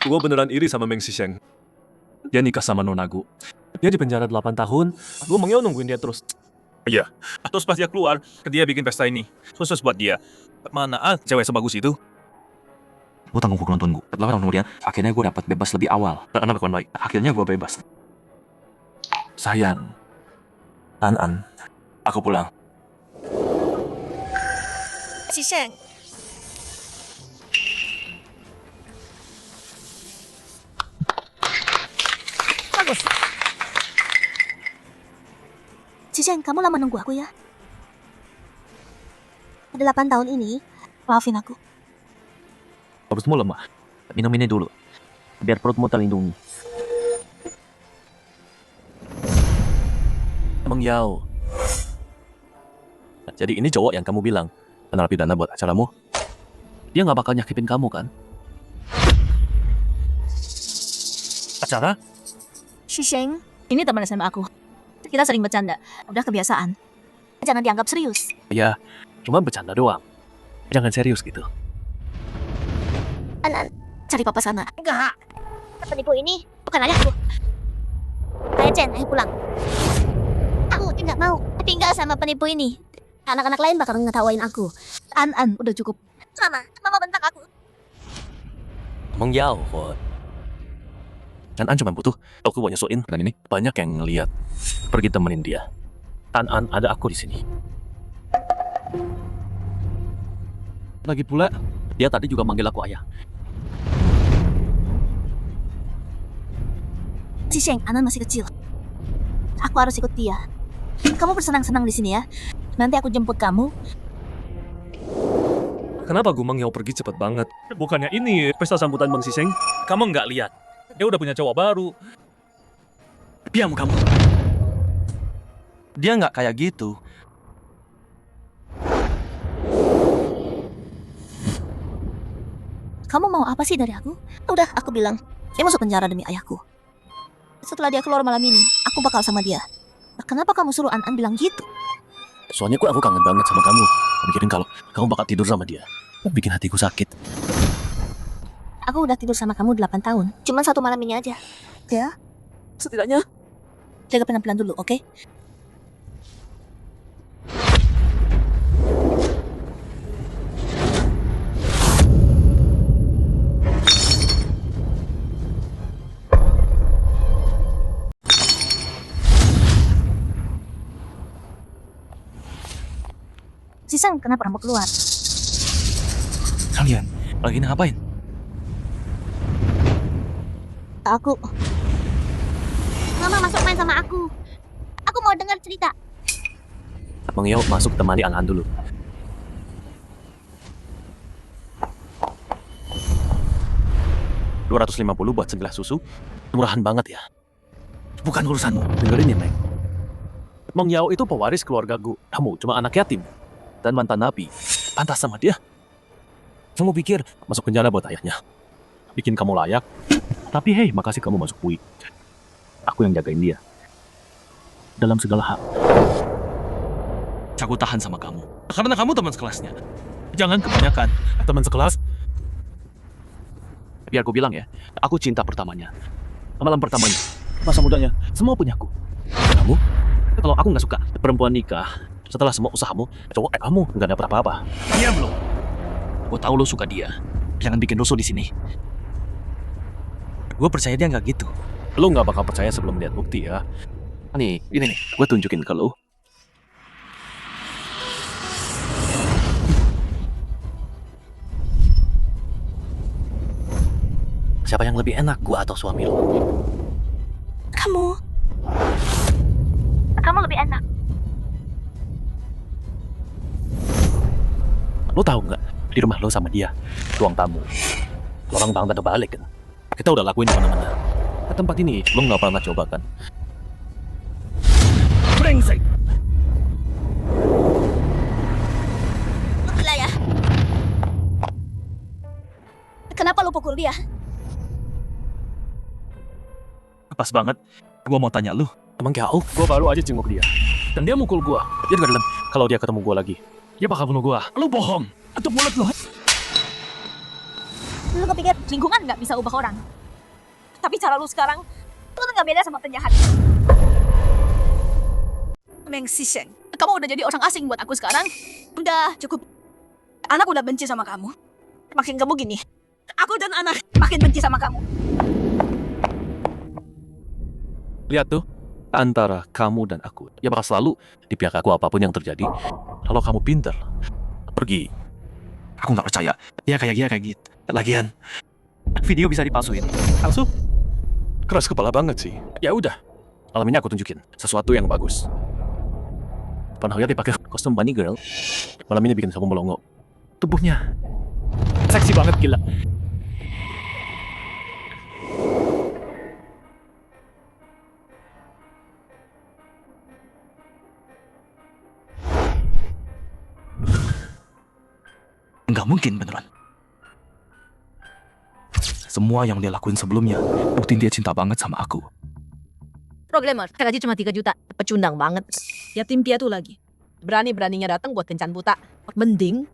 Gua beneran iri sama Meng Xisheng. Dia nikah sama Nonagu. Dia di penjara 8 tahun. Gua Meng Yao nungguin dia terus. Iya. Terus pas dia keluar, dia bikin pesta ini. Khusus buat dia. Mana cewek sebagus itu? Gue tanggung penonton gue. 8 tahun kemudian, akhirnya gue dapat bebas lebih awal. Kenapa kawan baik? Akhirnya gue bebas. Sayang. An, aku pulang. Xisheng. Bagus. Xisheng, kamu lama nunggu aku ya. 8 tahun ini, maafin aku. Perutmu lemah. Minum ini dulu. Biar perutmu terlindungi. Meng Yao. Jadi ini cowok yang kamu bilang narapidana buat acaramu. Dia nggak bakal nyakitin kamu kan? Acara? Xisheng, ini teman SMA aku. Kita sering bercanda, udah kebiasaan. Jangan dianggap serius. Ya, cuma bercanda doang. Jangan serius gitu. An, cari papa sana. Enggak. Penipu ini bukan ayahku. Ayah Chen, ayo pulang. Aku tidak mau tinggal sama penipu ini. Anak-anak lain bakal ngetawain aku. An, udah cukup. Mama bentak aku. Meng Yao, An cuma butuh aku buat nyusuin. Dan ini banyak yang ngeliat. Pergi temenin dia. An, ada aku di sini. Lagi pula, dia tadi juga manggil aku ayah. Xisheng, Anan masih kecil. Aku harus ikut dia. Kamu bersenang-senang di sini ya. Nanti aku jemput kamu. Kenapa Gu Meng Yao pergi cepat banget? Bukannya ini pesta sambutan Meng Xisheng? Kamu nggak lihat? Dia udah punya cowok baru. Diam kamu. Dia nggak kayak gitu. Kamu mau apa sih dari aku? Udah, aku bilang. Dia masuk penjara demi ayahku. Setelah dia keluar malam ini, aku bakal sama dia. Kenapa kamu suruh An bilang gitu? Soalnya aku kangen banget sama kamu. Mikirin kalau kamu bakal tidur sama dia. Bikin hatiku sakit. Aku udah tidur sama kamu 8 tahun. Cuman 1 malam ini aja. Ya, setidaknya jaga penampilan dulu, oke? Xisheng, kenapa kamu keluar? Kalian lagi ngapain? Aku. Mama masuk main sama aku. Aku mau dengar cerita. Meng Yao masuk temani An dulu. $250 buat segelas susu. Murahan banget ya. Bukan urusanmu. Dengerin ya, Meng. Meng Yao itu pewaris keluarga Gu. Kamu cuma anak yatim dan mantan napi. Pantas sama dia. Kamu pikir masuk penjara buat ayahnya bikin kamu layak? Tapi hei, makasih kamu masuk UI. Aku yang jagain dia dalam segala hal. Aku tahan sama kamu karena kamu teman sekelasnya. Jangan kebanyakan teman sekelas. Biar aku bilang ya, aku cinta pertamanya, malam pertamanya, masa mudanya, semua punyaku. Kamu? Kalau aku nggak suka perempuan nikah setelah semua usahamu, cowok kamu nggak dapet apa-apa. Diam lo. Gue tahu lo suka dia. Jangan bikin rusuh di sini. Gue percaya dia nggak gitu. Lo nggak bakal percaya sebelum lihat bukti ya. Nih, ini nih, gue tunjukin ke lo. Siapa yang lebih enak, gue atau suami lo? Kamu lebih enak. Lo tahu nggak, di rumah lo sama dia, ruang tamu, lorong bang tanda balik kan? Kita udah lakuin di mana-mana. Ke tempat ini lo nggak pernah coba kan? Brengsek! Gila ya. Kenapa lu pukul dia? Pas banget, gua mau tanya lu. Emang Yao, gua baru aja jenguk dia. Dan dia mukul gua. Dia juga dalam. Kalau dia ketemu gua lagi, dia bakal bunuh gua. Lu bohong. Itu mulut lu. Lu kepikir lingkungan nggak bisa ubah orang? Tapi cara lu sekarang, lu tuh gak beda sama penjahat. Meng Sisheng, kamu udah jadi orang asing buat aku sekarang. Udah, cukup. Anak udah benci sama kamu. Makin kamu gini, aku dan anak makin benci sama kamu. Lihat tuh, antara kamu dan aku, ya bakal selalu di pihak aku apapun yang terjadi. Kalau kamu pinter, pergi. Aku nggak percaya. Dia kayak gitu. Lagian, video bisa dipalsuin. Palsu? Keras kepala banget sih. Ya udah, malam ini aku tunjukin sesuatu yang bagus. Pernah lihat dia pakai kostum bunny girl? Malam ini bikin kamu melongo. Tubuhnya seksi banget, gila. Nggak mungkin beneran. Semua yang dia lakuin sebelumnya, buktiin dia cinta banget sama aku. Programmer, saya gaji cuma 3 juta. Pecundang banget. Yatim piatu lagi. Berani-beraninya datang buat kencan buta. Mending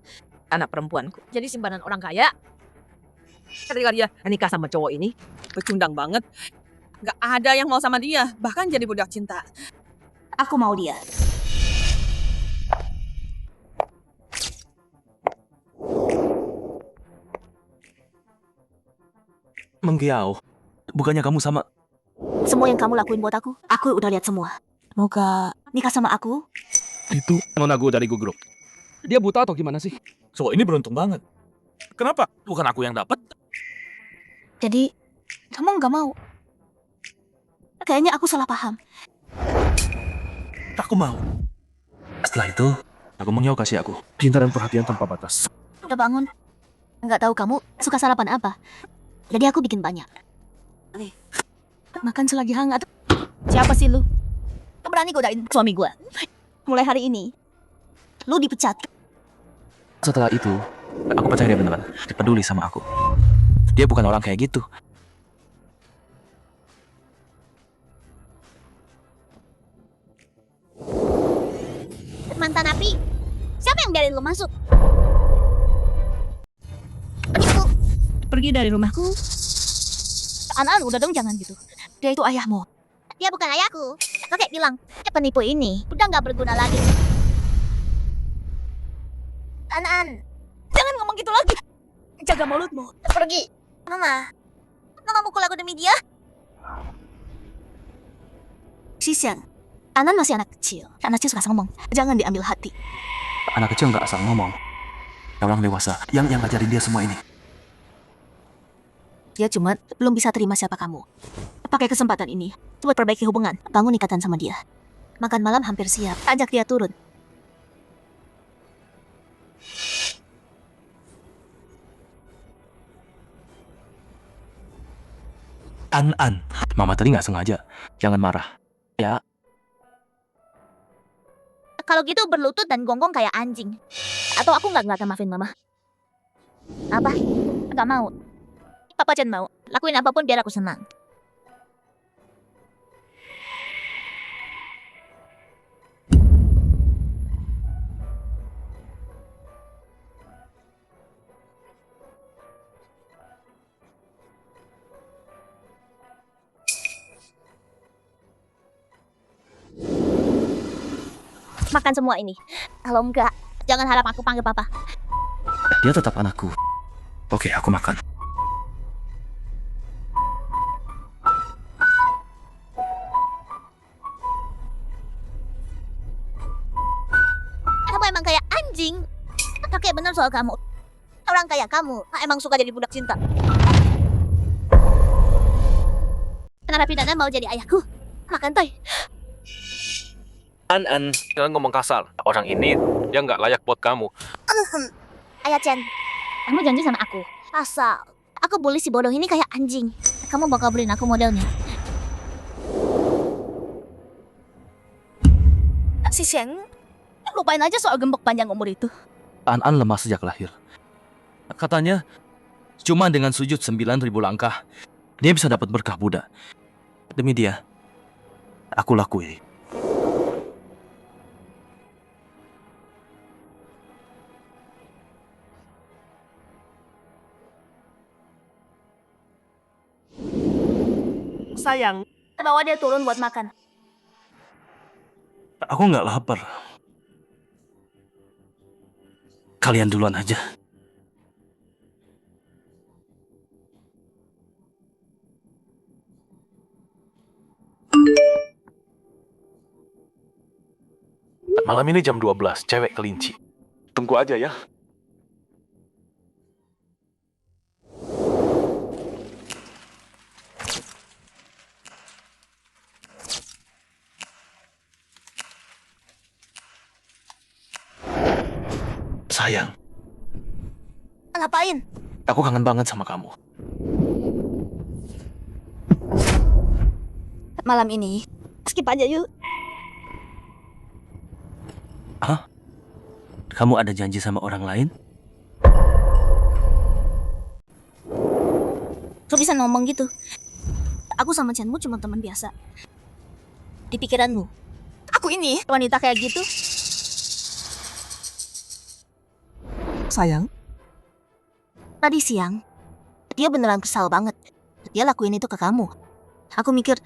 anak perempuanku. Jadi simpanan orang kaya. Ketika dia nikah sama cowok ini, pecundang banget. Gak ada yang mau sama dia. Bahkan jadi budak cinta. Aku mau dia. Menggiau, bukannya kamu sama... Semua yang kamu lakuin buat aku udah lihat semua. Mau gak nikah sama aku? Itu nona gue dari grup. Dia buta atau gimana sih? So, ini beruntung banget. Kenapa? Bukan aku yang dapat. Jadi, kamu gak mau? Kayaknya aku salah paham. Aku mau. Setelah itu, aku mau kasih aku. Cinta dan perhatian tanpa batas. Udah bangun. Nggak tahu kamu suka sarapan apa. Jadi aku bikin banyak. Nih, makan selagi hangat. Siapa sih lu? Berani godain suami gua. Mulai hari ini, lu dipecat. Setelah itu, aku percaya dia beneran. Dia peduli sama aku. Dia bukan orang kayak gitu. Mantan api, siapa yang biarin lu masuk? Penipu. Pergi dari rumahku. Anak udah dong, jangan gitu. Dia itu ayahmu. Dia bukan ayahku. Kakek bilang, penipu ini udah nggak berguna lagi. An, Jangan ngomong gitu lagi. Jaga mulutmu. pergi. Mama mukul aku demi dia. Sisian, Anan masih anak kecil. Anak kecil suka ngomong. Jangan diambil hati. Anak kecil nggak asal ngomong. Orang dewasa yang ngajarin dia semua ini. Dia cuma belum bisa terima siapa kamu. Pakai kesempatan ini buat perbaiki hubungan. Bangun ikatan sama dia. Makan malam hampir siap. Ajak dia turun. An. Mama tadi nggak sengaja. Jangan marah. Ya, Kalau gitu berlutut dan gonggong kayak anjing. Atau aku nggak akan maafin mama. Apa? Nggak mau. Papa Chen mau. Lakuin apapun biar aku senang. Makan semua ini. Kalau enggak, jangan harap aku panggil papa. dia tetap anakku. Oke, aku makan. Kamu emang kayak anjing. Oke, bener soal kamu. Orang kayak kamu emang suka jadi budak cinta. Narapidana mau jadi ayahku. Makan toy. An, jangan ngomong kasar. Orang ini, dia nggak layak buat kamu. Ayah Chen, kamu janji sama aku. Asal aku bully si bodoh ini kayak anjing. Kamu bakal beliin aku modelnya. Si Sheng, lupain aja soal gembok panjang umur itu. An lemah sejak lahir. Katanya, cuma dengan sujud 9.000 langkah, dia bisa dapat berkah Buddha. Demi dia, aku lakuin. sayang. Bawa dia turun buat makan. Aku nggak lapar. Kalian duluan aja. Malam ini jam 12, cewek kelinci. Tunggu aja ya. Sayang, Ngapain? aku kangen banget sama kamu. Malam ini, skip aja yuk. Kamu ada janji sama orang lain? Kok bisa ngomong gitu? Aku sama Chanmu cuma teman biasa. Di pikiranmu, aku ini wanita kayak gitu. Sayang, Tadi siang, dia beneran kesal banget. Dia lakuin itu ke kamu. Aku mikir,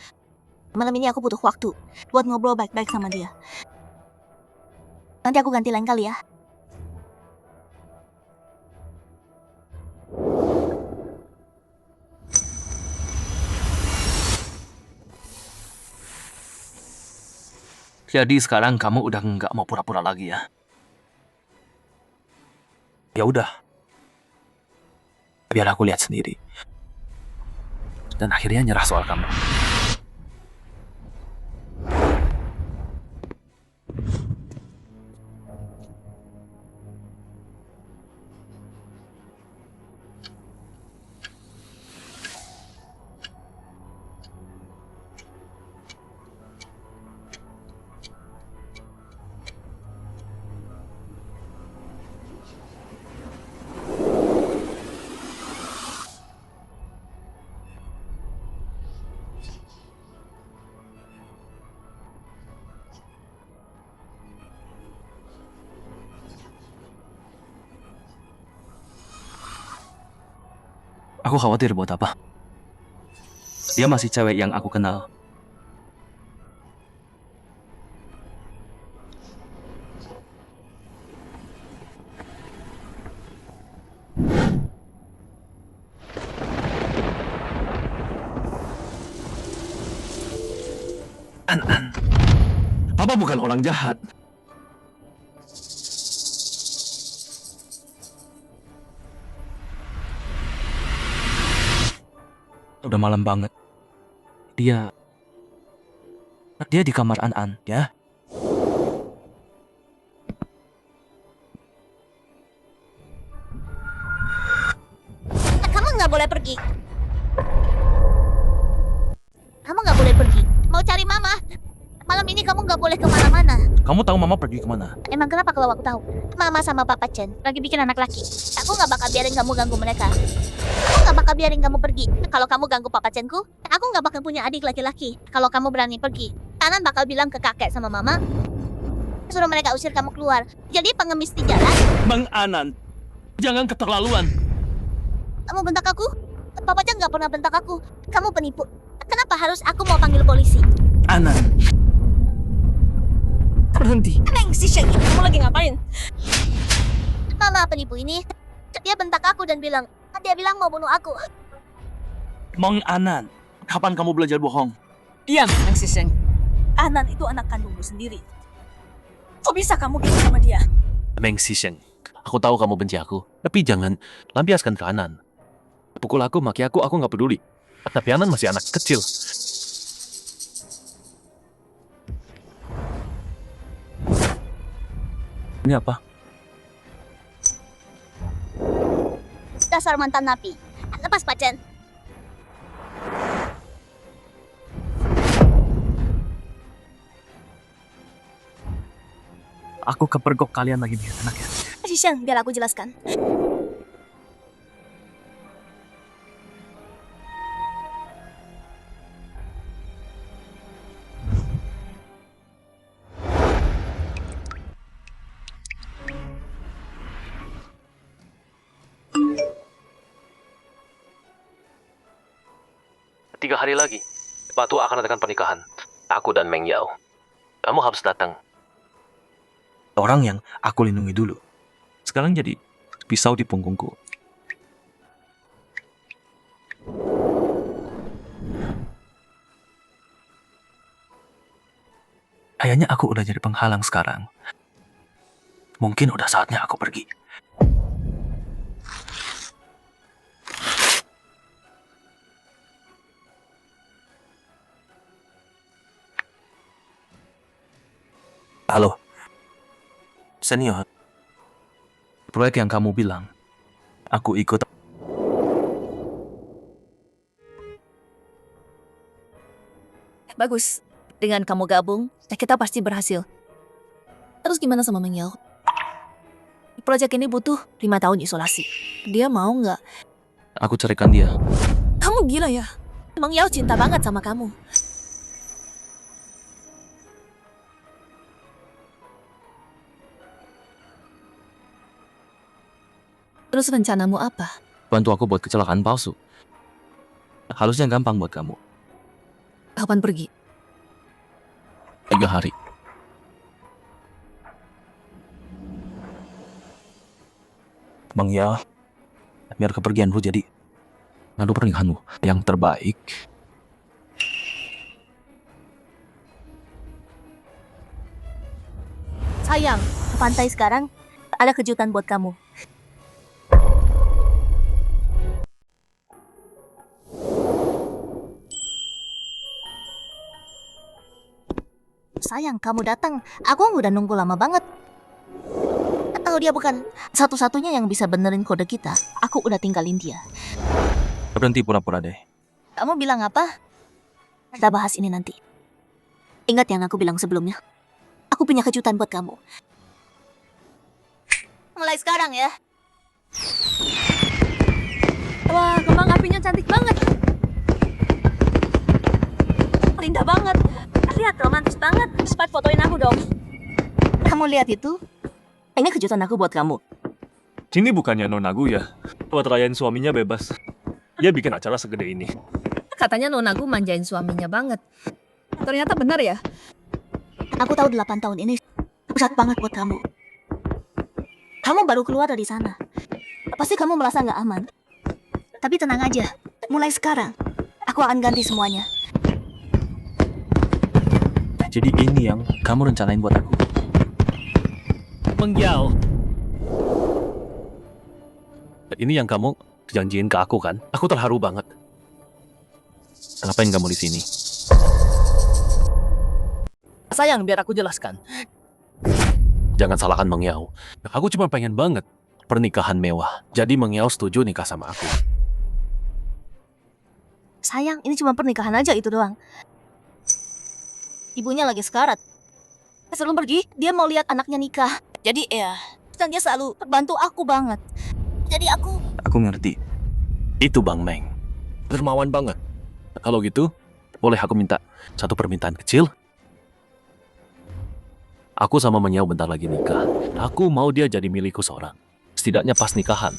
malam ini aku butuh waktu buat ngobrol baik-baik sama dia. Nanti aku ganti lain kali ya. Jadi sekarang kamu udah nggak mau pura-pura lagi ya? Ya udah. Biar aku lihat sendiri. Dan akhirnya nyerah soal kamu. Aku khawatir buat apa? Dia masih cewek yang aku kenal. An. Papa bukan orang jahat. Udah malam banget. Dia di kamar An, ya. Kamu nggak boleh pergi. Kamu nggak boleh pergi. Mau cari mama. Malam ini kamu nggak boleh kemana-mana. Kamu tahu Mama pergi kemana? Emang kenapa kalau aku tahu? Mama sama Papa Chen lagi bikin anak laki. Aku nggak bakal biarin kamu ganggu mereka. Aku nggak bakal biarin kamu pergi. Kalau kamu ganggu Papa Chenku, aku nggak bakal punya adik laki-laki. Kalau kamu berani pergi, Tanan bakal bilang ke kakek sama mama, suruh mereka usir kamu keluar. Jadi pengemis di jalan. Bang Anan, jangan keterlaluan. Kamu bentak aku? Papa Chen nggak pernah bentak aku. Kamu penipu. Kenapa harus aku mau panggil polisi? Anan, berhenti. Neng, si Shen, kamu lagi ngapain? Mama penipu ini, dia bentak aku dan dia bilang mau bunuh aku. Mang Anan, kapan kamu belajar bohong? diam, Neng Siseng. Anan itu anak kandungmu sendiri. Kok bisa kamu gitu sama dia? Meng Sisheng, aku tahu kamu benci aku, tapi jangan lampiaskan ke Anan. Pukul aku, maki aku nggak peduli. Tapi Anan masih anak kecil. Ini apa? Dasar mantan napi. Lepas Pak Chen. Aku kepergok kalian lagi nih, anak ya. Si Shen, biar aku jelaskan. Tiga hari lagi, Sepatu akan adakan pernikahan. Aku dan Meng Yao. Kamu harus datang. Orang yang aku lindungi dulu. Sekarang jadi pisau di punggungku. Kayaknya aku udah jadi penghalang sekarang. Mungkin udah saatnya aku pergi. Halo. Senior. Proyek yang kamu bilang, aku ikut. Bagus. Dengan kamu gabung, kita pasti berhasil. Terus gimana sama Meng Yao? Proyek ini butuh 5 tahun isolasi. Dia mau nggak? Aku ceraikan dia. Kamu gila ya? Meng Yao cinta banget sama kamu. Terus rencanamu apa? Bantu aku buat kecelakaan palsu. Harusnya gampang buat kamu. Kapan pergi? 3 hari. Bang Ya, biar kepergianmu jadi ngadu pernikahanmu yang terbaik. Sayang, ke pantai sekarang ada kejutan buat kamu. Sayang, kamu datang. Aku udah nunggu lama banget. Kalau dia bukan satu-satunya yang bisa benerin kode kita, aku udah tinggalin dia. Berhenti pura-pura deh. Kamu bilang apa? Kita bahas ini nanti. Ingat yang aku bilang sebelumnya. Aku punya kejutan buat kamu. Mulai sekarang ya. Wah, kembang apinya cantik banget. Indah banget. Lihat, romantis banget. Cepat fotoin aku dong. Kamu lihat itu? Ini kejutan aku buat kamu. Ini bukannya Nonagu ya? Buat rayain suaminya bebas. Dia bikin acara segede ini. Katanya Nonagu manjain suaminya banget. Ternyata benar ya? Aku tahu 8 tahun ini pusat banget buat kamu. Kamu baru keluar dari sana. Pasti kamu merasa nggak aman. Tapi tenang aja. Mulai sekarang, aku akan ganti semuanya. Jadi ini yang kamu rencanain buat aku. Meng Yao. Ini yang kamu janjiin ke aku kan? Aku terharu banget. Ngapain kamu di sini? Sayang, biar aku jelaskan. Jangan salahkan Meng Yao. Aku cuma pengen banget pernikahan mewah. Jadi Meng Yao setuju nikah sama aku. Sayang, ini cuma pernikahan aja itu doang. Ibunya lagi sekarat. Sebelum pergi, dia mau lihat anaknya nikah. Jadi ya, dan dia selalu bantu aku banget. Jadi aku... Aku ngerti. Itu Bang Meng. Dermawan banget. Kalau gitu, boleh aku minta satu permintaan kecil? Aku sama Meng Yao bentar lagi nikah. Aku mau dia jadi milikku seorang. Setidaknya pas nikahan.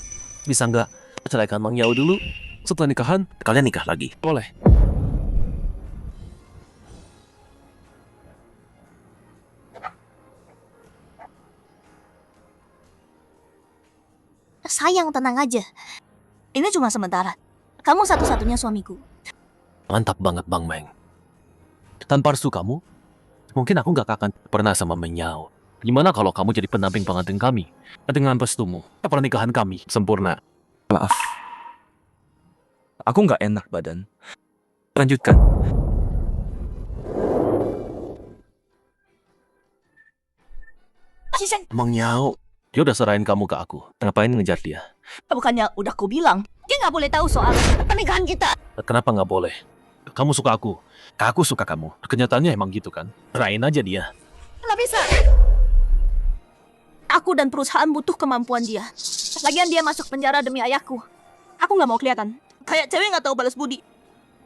Bisa nggak ceraikan Meng Yao dulu? Setelah nikahan, kalian nikah lagi. Boleh. Sayang, tenang aja. Ini cuma sementara. Kamu satu-satunya suamiku. Mantap banget Bang Meng. Tanpa restu kamu, mungkin aku nggak akan pernah sama Meng Yao. Gimana kalau kamu jadi pendamping pengantin kami? Dengan restumu, pernikahan kami sempurna. Maaf. Aku nggak enak badan. Lanjutkan. Meng Yao, dia udah serahin kamu ke aku. Ngapain ngejar dia? Bukannya udah aku bilang, dia nggak boleh tahu soal pernikahan kita. Kenapa nggak boleh? Kamu suka aku suka kamu. Kenyataannya emang gitu kan? Rain aja dia. Nggak bisa. Aku dan perusahaan butuh kemampuan dia. Lagian dia masuk penjara demi ayahku. Aku nggak mau kelihatan kayak cewek nggak tahu balas budi.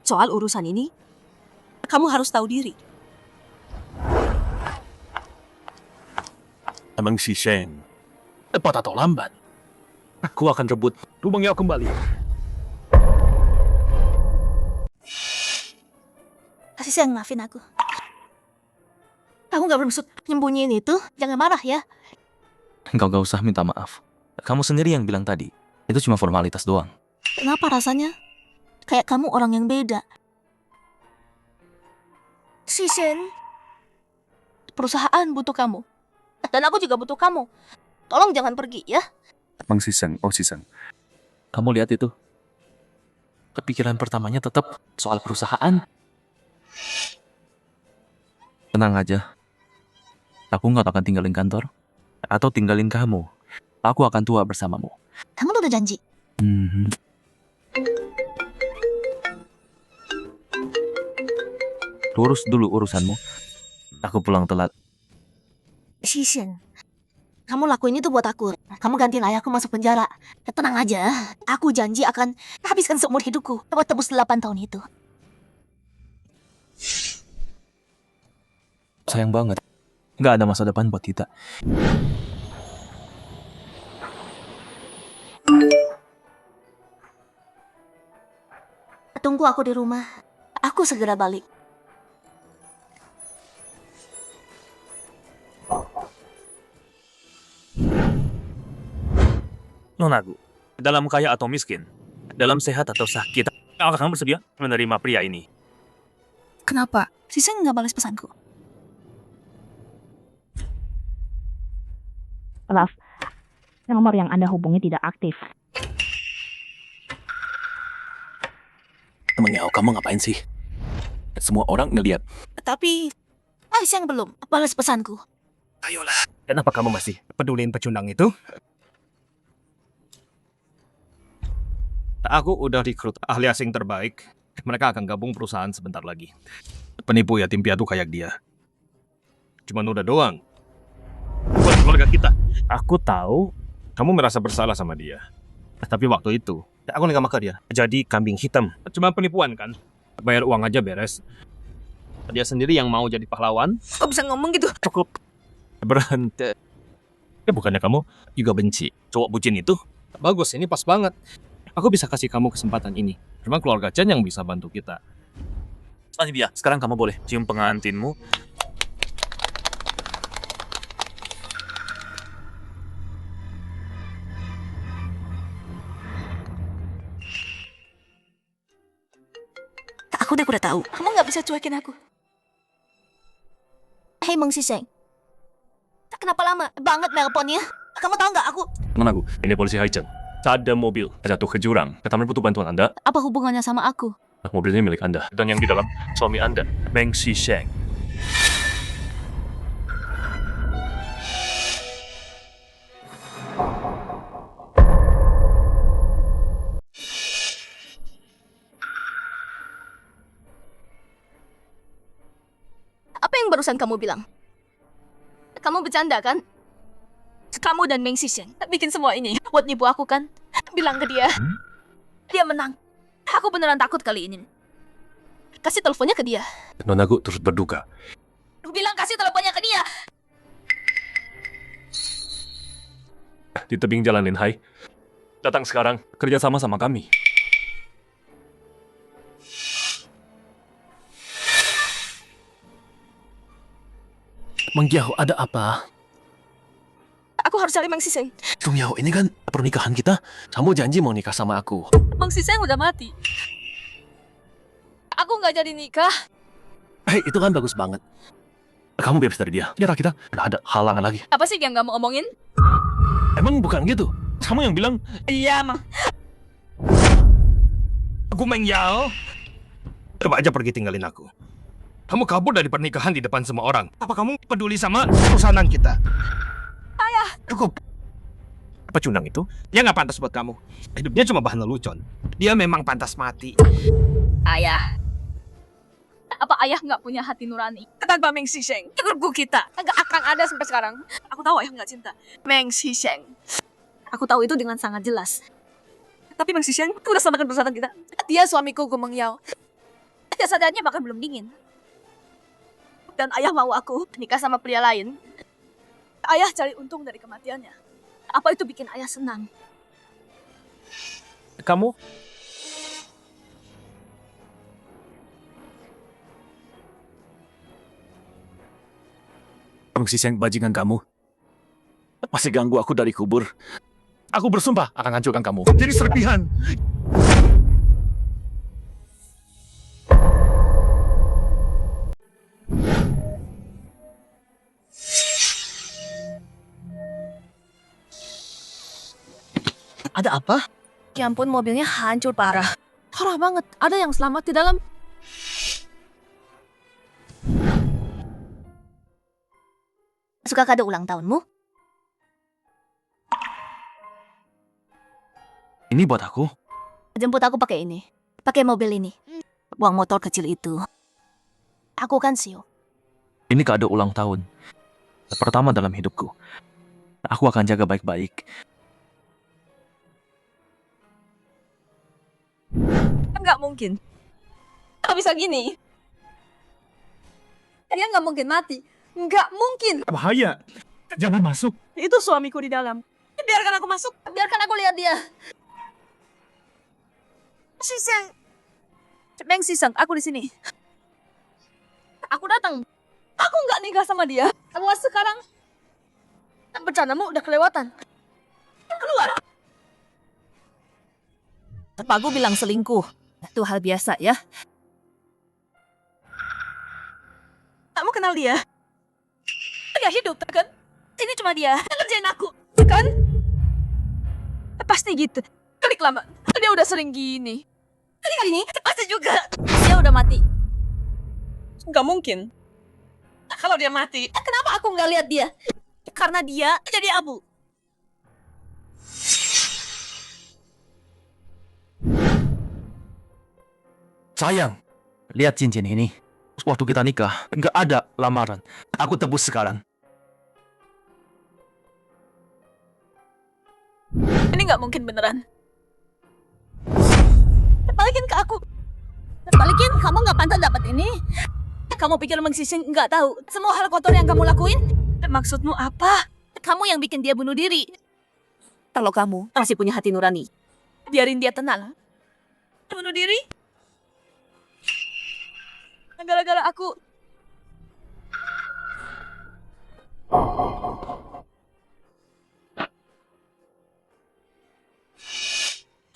Soal urusan ini, kamu harus tahu diri. Emang si Sheng cepat atau lambat, aku akan rebut Meng Yao kembali. Siseng, maafin aku. Aku nggak bermaksud nyembunyiin itu. Jangan marah ya. Engkau gak usah minta maaf. Kamu sendiri yang bilang tadi. Itu cuma formalitas doang. Kenapa rasanya? Kayak kamu orang yang beda. Siseng, perusahaan butuh kamu. Dan aku juga butuh kamu. Tolong jangan pergi ya. Mang Siseng, oh Siseng. Kamu lihat itu. Kepikiran pertamanya tetap soal perusahaan. Tenang aja. Aku nggak akan tinggalin kantor. Atau tinggalin kamu. Aku akan tua bersamamu. Kamu tuh udah janji. Lurus dulu urusanmu. Aku pulang telat. Siseng, kamu lakuin itu buat aku. Kamu gantiin ayahku masuk penjara. Ya, tenang aja. Aku janji akan habiskan seumur hidupku buat tebus 8 tahun itu. Sayang banget. Nggak ada masa depan buat kita. Tunggu aku di rumah. Aku segera balik. Nonagu, dalam kaya atau miskin, dalam sehat atau sakit, apakah kamu bersedia menerima pria ini? Kenapa? Siseng nggak balas pesanku. Maaf, nomor yang Anda hubungi tidak aktif. Emang Yao, kamu ngapain sih? Semua orang ngeliat. Tapi Siseng belum balas pesanku. Ayolah. Kenapa kamu masih peduliin pecundang itu? Aku udah rekrut ahli asing terbaik. Mereka akan gabung perusahaan sebentar lagi. Penipu yatim piatu kayak dia. Cuma udah doang. Buat keluarga kita. Aku tahu kamu merasa bersalah sama dia. Tapi waktu itu, aku nikah sama dia. Jadi kambing hitam. Cuma penipuan kan? Bayar uang aja beres. Dia sendiri yang mau jadi pahlawan. Kok bisa ngomong gitu? Cukup. Berhenti. Ya bukannya kamu juga benci cowok bucin itu? Bagus, ini pas banget. Aku bisa kasih kamu kesempatan ini. Cuma keluarga Chen yang bisa bantu kita. Anibia, sekarang kamu boleh cium pengantinmu. Aku udah tahu. Kamu nggak bisa cuekin aku. Hei Mang Siseng. Kenapa lama banget nelponnya? Kamu tahu nggak aku? Nonagu, ini polisi Haicheng. Ada mobil jatuh ke jurang. Kata mereka butuh bantuan Anda. Apa hubungannya sama aku? Mobilnya milik Anda. Dan yang di dalam suami Anda, Meng Sisheng. Apa yang barusan kamu bilang? Kamu bercanda kan? Kamu dan Meng Siseng bikin semua ini buat nipu aku kan? Bilang ke dia. Dia menang. Aku beneran takut kali ini. Kasih teleponnya ke dia. Nonagu turut berduka. Bilang kasih teleponnya ke dia. Di tebing jalan Linhai. Datang sekarang, kerja sama kami. Mang Yao, ada apa? Aku harus cari Meng Siseng. Tung Yao, ini kan pernikahan kita. Kamu janji mau nikah sama aku. Meng Siseng udah mati. Aku nggak jadi nikah. Hei, itu kan bagus banget. Kamu bebas dari dia. Kira kita udah ada halangan lagi. Apa sih yang nggak mau omongin? Emang bukan gitu? Kamu yang bilang, Iya, Mang. Aku Meng Yao. Coba aja pergi tinggalin aku. Kamu kabur dari pernikahan di depan semua orang. Apa kamu peduli sama perusahaan kita? Ayah. Cukup. Pecundang itu, dia nggak pantas buat kamu. Hidupnya cuma bahan lelucon. Dia memang pantas mati. Ayah. Apa ayah nggak punya hati nurani? Tanpa Meng Siseng, keluarga kita nggak akan ada sampai sekarang. Aku tahu ayah nggak cinta Meng Siseng. Aku tahu itu dengan sangat jelas. Tapi Meng Siseng itu udah selamatkan perusahaan kita. Dia suamiku, Gu Meng Yao. Dia sadarnya bahkan belum dingin. Dan ayah mau aku nikah sama pria lain. Ayah cari untung dari kematiannya. Apa itu bikin ayah senang? Kamu? Orang Siseng bajingan kamu. Masih ganggu aku dari kubur. Aku bersumpah akan hancurkan kamu. Jadi serpihan. Ada apa? Ya ampun, mobilnya hancur parah. Parah banget. Ada yang selamat di dalam. Suka kado ulang tahunmu? Ini buat aku. Jemput aku pakai ini. Pakai mobil ini. Buang motor kecil itu. Aku kan Sio. Ini kado ulang tahun. Pertama dalam hidupku. Aku akan jaga baik-baik. Nggak mungkin. Nggak bisa gini. Dia nggak mungkin mati. Nggak mungkin. Bahaya. Jangan masuk. Itu suamiku di dalam. Biarkan aku masuk. Biarkan aku lihat dia. Siseng. Meng Siseng, aku di sini. Aku datang. Aku nggak nikah sama dia. Awas sekarang. Bercandamu udah kelewatan. Keluar. Pagu bilang selingkuh. Itu hal biasa ya. Kamu kenal dia? Dia hidup, kan? Ini cuma dia yang ngerjain aku, kan? Pasti gitu. Klik lama. Dia udah sering gini. Kali ini pasti juga. Dia udah mati. Nggak mungkin. Kalau dia mati, kenapa aku nggak lihat dia? Karena dia jadi abu. Sayang, lihat cincin ini. Waktu kita nikah, nggak ada lamaran. Aku tebus sekarang. Ini nggak mungkin beneran. Balikin ke aku. Balikin, kamu nggak pantas dapat ini. Kamu pikir Meng Siseng nggak tahu semua hal kotor yang kamu lakuin? Maksudmu apa? Kamu yang bikin dia bunuh diri. Kalau kamu masih punya hati nurani, biarin dia tenang. Bunuh diri? Gara-gara aku.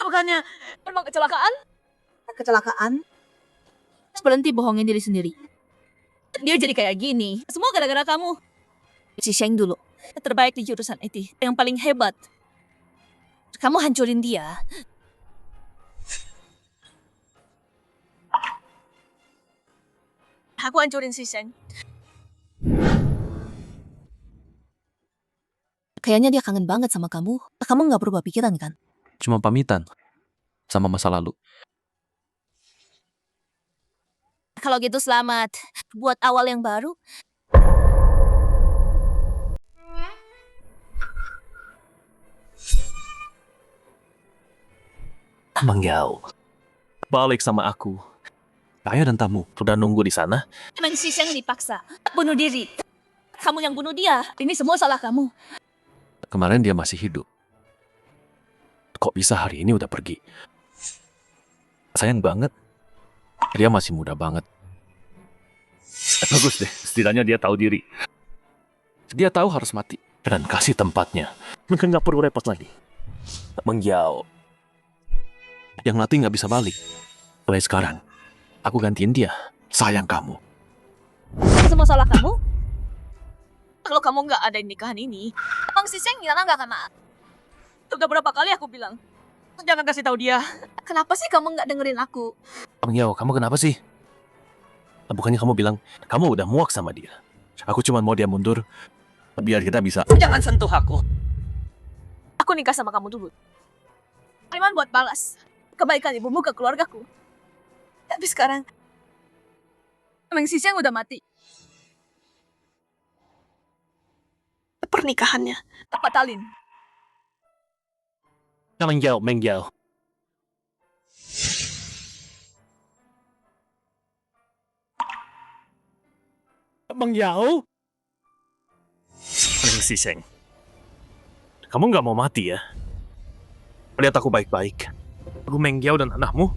Bukannya memang kecelakaan? Kecelakaan? Berhenti bohongin diri sendiri. Dia jadi kayak gini. Semua gara-gara kamu. Si Sheng dulu. Terbaik di jurusan IT. Yang paling hebat. Kamu hancurin dia. Aku hancurin si Sheng. Kayaknya dia kangen banget sama kamu. Kamu nggak berubah pikiran kan? Cuma pamitan sama masa lalu. Kalau gitu selamat. Buat awal yang baru. Mang Yao, balik sama aku. Kayo dan tamu sudah nunggu di sana. Meng Siseng dipaksa bunuh diri. Kamu yang bunuh dia. Ini semua salah kamu. Kemarin dia masih hidup. Kok bisa hari ini udah pergi? Sayang banget. Dia masih muda banget. Bagus deh, setidaknya dia tahu diri. Dia tahu harus mati. Dan kasih tempatnya. Mungkin nggak perlu repot lagi. Mang Yao. Yang mati nggak bisa balik. Mulai sekarang, aku gantiin dia. Sayang kamu. Semua salah kamu. Kalau kamu nggak ada di nikahan ini, Meng Siseng nggak akan maaf. Udah berapa kali aku bilang, jangan kasih tahu dia. Kenapa sih kamu nggak dengerin aku? Mang Yao, kamu kenapa sih? Bukannya kamu bilang, kamu udah muak sama dia. Aku cuma mau dia mundur, biar kita bisa... Jangan sentuh aku. Aku nikah sama kamu dulu. Cuman buat balas kebaikan ibumu ke keluargaku. Tapi sekarang, Meng Siseng udah mati. Pernikahannya, batalin. Mang Yao, Mang Yao. Mang Yao? Meng Siseng. Kamu nggak mau mati ya? Lihat aku baik-baik. Aku Meng Yao dan anakmu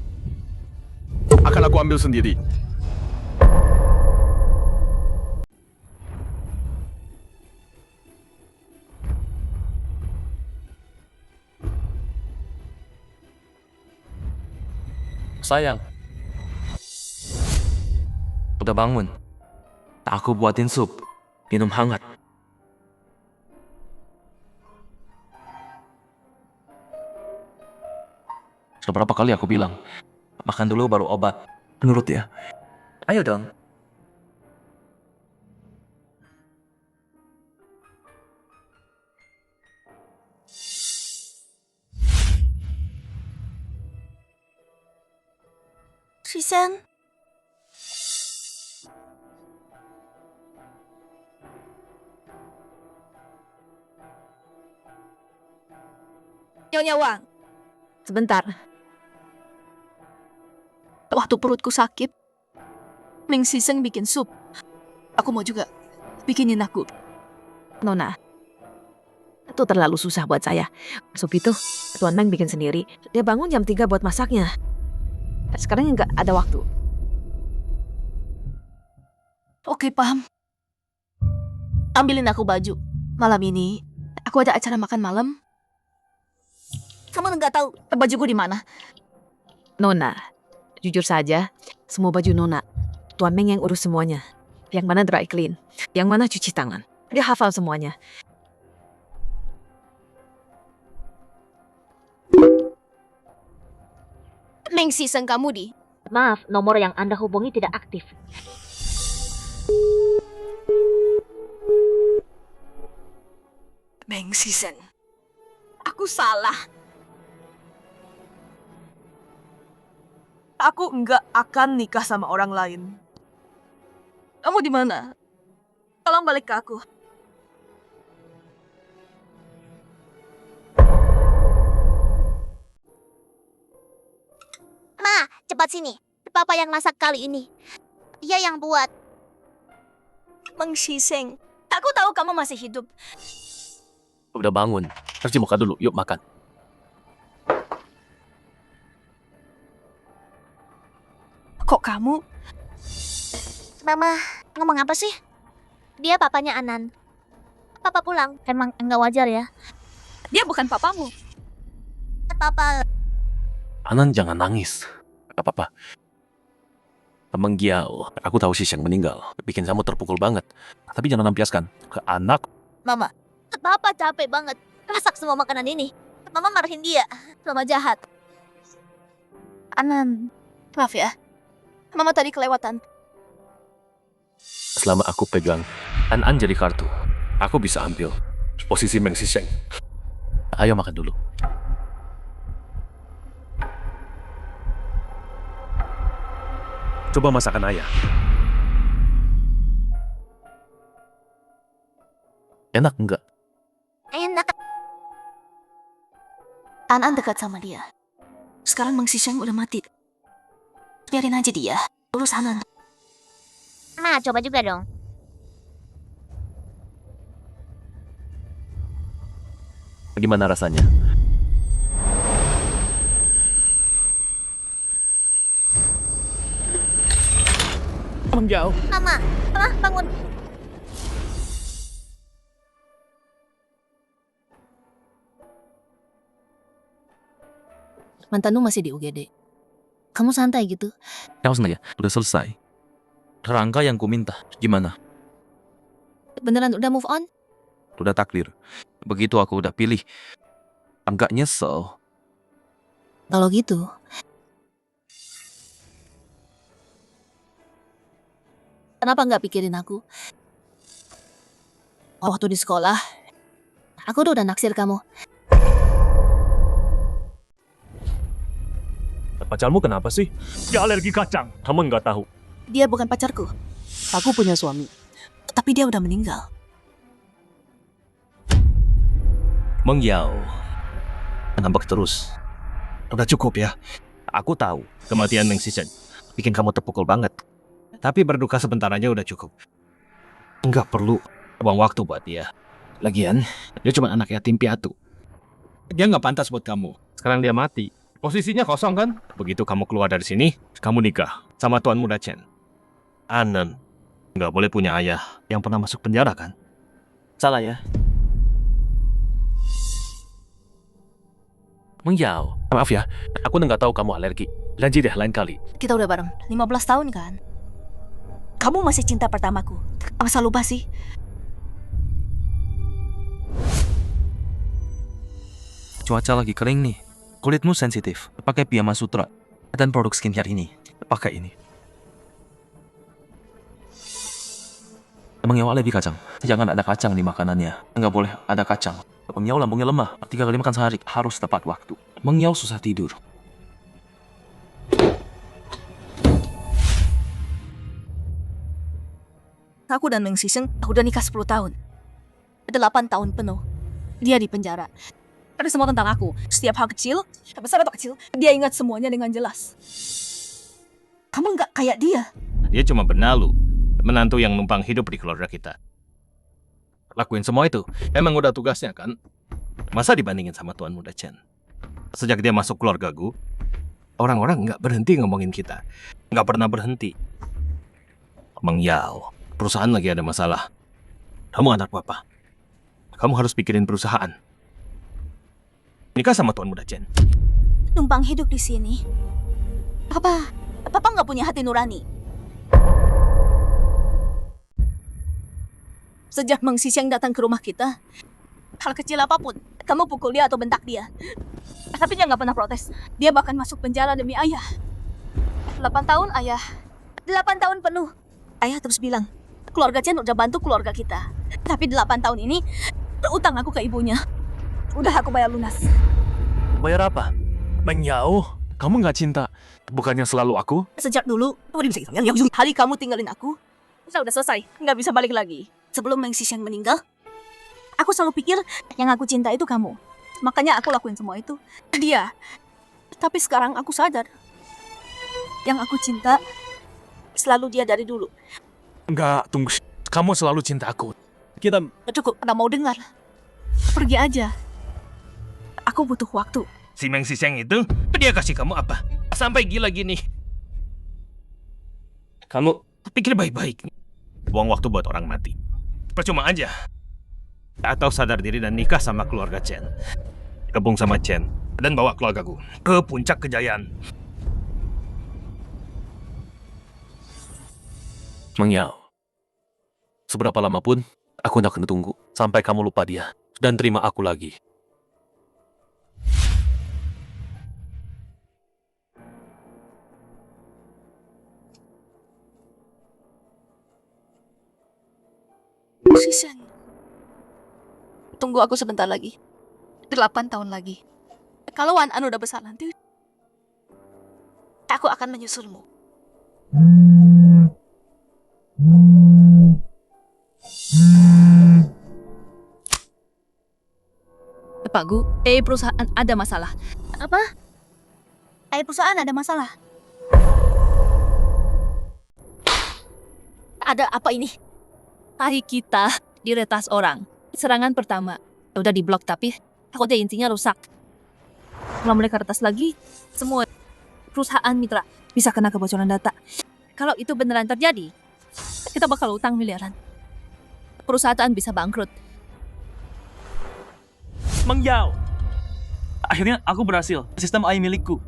akan aku ambil sendiri. Sayang. Udah bangun. Aku buatin sup. Minum hangat. Sudah berapa kali aku bilang, makan dulu baru obat. Menurut ya. Ayo dong. Shizen. Nyonya Wang. Sebentar. Waktu perutku sakit, Ming Siseng bikin sup. Aku mau juga bikinin aku. Nona, itu terlalu susah buat saya. Sup itu Tuan Meng bikin sendiri. Dia bangun jam 3 buat masaknya. Sekarang nggak ada waktu. Oke, paham. Ambilin aku baju. Malam ini, aku ada acara makan malam. Kamu nggak tahu bajuku di mana? Nona, jujur saja, semua baju Nona, Tuan Meng yang urus semuanya. Yang mana dry clean, yang mana cuci tangan. Dia hafal semuanya. Meng Siseng kamu di. Maaf, nomor yang Anda hubungi tidak aktif. Meng Siseng, aku salah. Aku nggak akan nikah sama orang lain. Kamu di mana? Tolong balik ke aku. Ma, cepat sini. Papa yang masak kali ini. Dia yang buat. Meng Siseng, aku tahu kamu masih hidup. Udah bangun. Cuci muka dulu, yuk makan. Kok kamu? Mama, ngomong apa sih? Dia papanya Anan. Papa pulang. Emang enggak wajar ya? Dia bukan papamu. Papa, Anan jangan nangis. Gak apa-apa. Emang Giao, aku tahu sih yang meninggal. Bikin kamu terpukul banget. Tapi jangan lampiaskan ke anak. Mama, Papa capek banget masak semua makanan ini. Mama marahin dia. Mama jahat. Anan, maaf ya. Mama tadi kelewatan. Selama aku pegang An jadi kartu, aku bisa ambil posisi Meng Siseng. Ayo makan dulu. Coba masakan ayah. Enak enggak? Enak. Anan dekat sama dia. Sekarang Meng Siseng udah mati. Biarin aja dia. Urus Anan. Nah, coba juga dong. Gimana rasanya? Mengjauh. Mama, bangun. Mantanmu masih di UGD. Kamu santai gitu? Kau sengaja, udah selesai. Rangka yang ku minta, gimana? Beneran udah move on? Udah takdir. Begitu aku udah pilih. Enggak nyesel. Kalau gitu, kenapa nggak pikirin aku? Waktu di sekolah, aku udah naksir kamu. Pacarmu kenapa sih? Dia alergi kacang. Kamu nggak tahu. Dia bukan pacarku. Aku punya suami. Tapi dia udah meninggal. Meng Giao, ngambek terus. Udah cukup ya. Aku tahu kematian Meng Siseng bikin kamu terpukul banget. Tapi berduka sebentar aja udah cukup. Nggak perlu buang waktu buat dia. Lagian, dia cuma anak yatim piatu. Dia nggak pantas buat kamu. Sekarang dia mati. Posisinya kosong kan? Begitu kamu keluar dari sini, kamu nikah sama Tuan Muda Chen. Anan nggak boleh punya ayah yang pernah masuk penjara kan? Salah ya? Mengjauh. Maaf ya, aku nggak tahu kamu alergi. Janji deh lain kali. Kita udah bareng 15 tahun kan? Kamu masih cinta pertamaku. Masa lupa sih? Cuaca lagi kering nih. Kulitmu sensitif. Pakai Piyama Sutra. Dan produk skincare ini. Pakai ini. Mengyao lebih kacang. Jangan ada kacang di makanannya. Nggak boleh ada kacang. Mengyao lambungnya lemah. 3 kali makan sehari. Harus tepat waktu. Mengyao susah tidur. Aku dan Meng Siseng udah nikah 10 tahun. 8 tahun penuh. Dia di penjara. Ada semua tentang aku. Setiap hal kecil, besar atau kecil, dia ingat semuanya dengan jelas. Kamu nggak kayak dia. Dia cuma benalu. Menantu yang numpang hidup di keluarga kita. Lakuin semua itu. Emang udah tugasnya kan? Masa dibandingin sama Tuan Muda Chen? Sejak dia masuk keluarga Gu, orang-orang nggak berhenti ngomongin kita. Nggak pernah berhenti. Mengyao, perusahaan lagi ada masalah. Kamu anak papa. Kamu harus pikirin perusahaan. Nikah sama Tuan Muda Chen. Numpang hidup di sini. Papa nggak punya hati nurani. Sejak Meng Siseng datang ke rumah kita, hal kecil apapun, kamu pukul dia atau bentak dia. Tapi dia nggak pernah protes. Dia bahkan masuk penjara demi ayah. 8 tahun ayah. 8 tahun penuh. Ayah terus bilang, keluarga Chen udah bantu keluarga kita. Tapi 8 tahun ini, utang aku ke ibunya. Udah aku bayar lunas. Bayar apa? Mengyao, kamu nggak cinta. Bukannya selalu aku? Sejak dulu, hari kamu tinggalin aku, udah selesai, nggak bisa balik lagi. Sebelum Meng Siseng meninggal, aku selalu pikir yang aku cinta itu kamu. Makanya aku lakuin semua itu. Dia. Tapi sekarang aku sadar, yang aku cinta selalu dia dari dulu. Enggak, tunggu. Kamu selalu cinta aku. Kita... Cukup, nggak mau dengar. Pergi aja. Aku butuh waktu. Si Meng Siseng itu, dia kasih kamu apa? Sampai gila gini. Kamu pikir baik-baik. Buang waktu buat orang mati. Percuma aja. Atau sadar diri dan nikah sama keluarga Chen. Gabung sama Chen. Dan bawa keluargaku ke puncak kejayaan. Mengyao. Seberapa lama pun, aku nak tunggu. Sampai kamu lupa dia. Dan terima aku lagi. Siseng. Tunggu aku sebentar lagi. 8 tahun lagi. Kalau Wan An udah besar nanti, aku akan menyusulmu. Pak Gu, perusahaan ada masalah. Apa? Perusahaan ada masalah. Ada apa ini? Hari kita diretas orang. Serangan pertama udah diblok tapi takutnya intinya rusak. Kalau mereka retas lagi, semua perusahaan mitra bisa kena kebocoran data. Kalau itu beneran terjadi, kita bakal utang miliaran. Perusahaan bisa bangkrut. Mengyao. Akhirnya aku berhasil. Sistem AI milikku.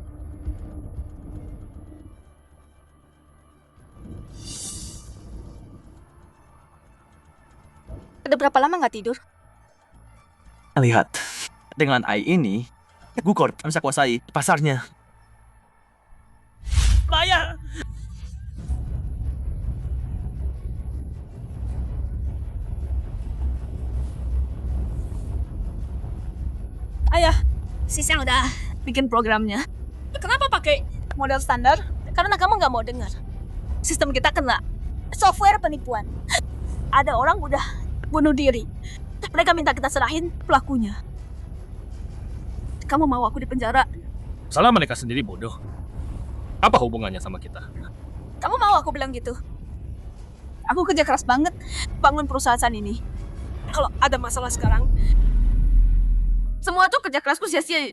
Udah berapa lama nggak tidur? Lihat, dengan AI ini, Gukor bisa kuasai pasarnya. Bayar! Ayah, Siseng udah bikin programnya. Kenapa pakai model standar? Karena kamu nggak mau dengar. Sistem kita kena software penipuan. Ada orang udah bunuh diri. Mereka minta kita serahin pelakunya. Kamu mau aku di penjara? Salah mereka sendiri bodoh. Apa hubungannya sama kita? Kamu mau aku bilang gitu? Aku kerja keras banget bangun perusahaan ini. Kalau ada masalah sekarang, semua tuh kerja kerasku sia-sia.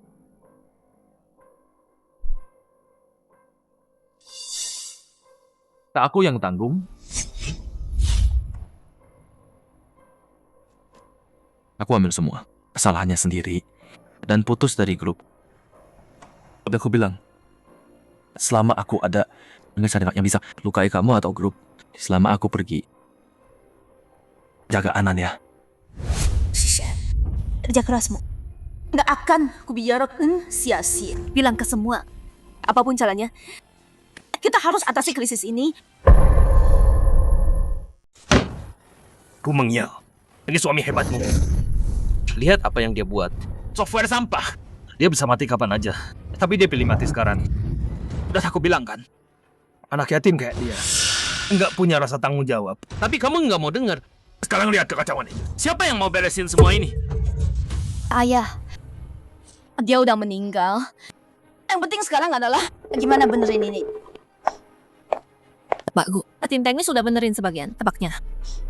Tak aku yang tanggung. Aku ambil semua kesalahannya sendiri dan putus dari grup. Tapi aku bilang, Selama aku ada, nggak ada yang bisa lukai kamu atau grup. Selama aku pergi, jaga Anan ya. Shishan, kerja kerasmu nggak akan kubiarkan sia-sia. Bilang ke semua, apapun caranya, kita harus atasi krisis ini. Ku Mengyao, ini suami hebatmu. Lihat apa yang dia buat. Software sampah. Dia bisa mati kapan aja. Tapi dia pilih mati sekarang. Udah aku bilang kan, anak yatim kayak dia nggak punya rasa tanggung jawab. Tapi kamu nggak mau dengar. Sekarang lihat kekacauan ini. Siapa yang mau beresin semua ini? Ayah, dia udah meninggal. Yang penting sekarang adalah gimana benerin ini. Pak Gu, tim teknis sudah benerin sebagian, tebaknya.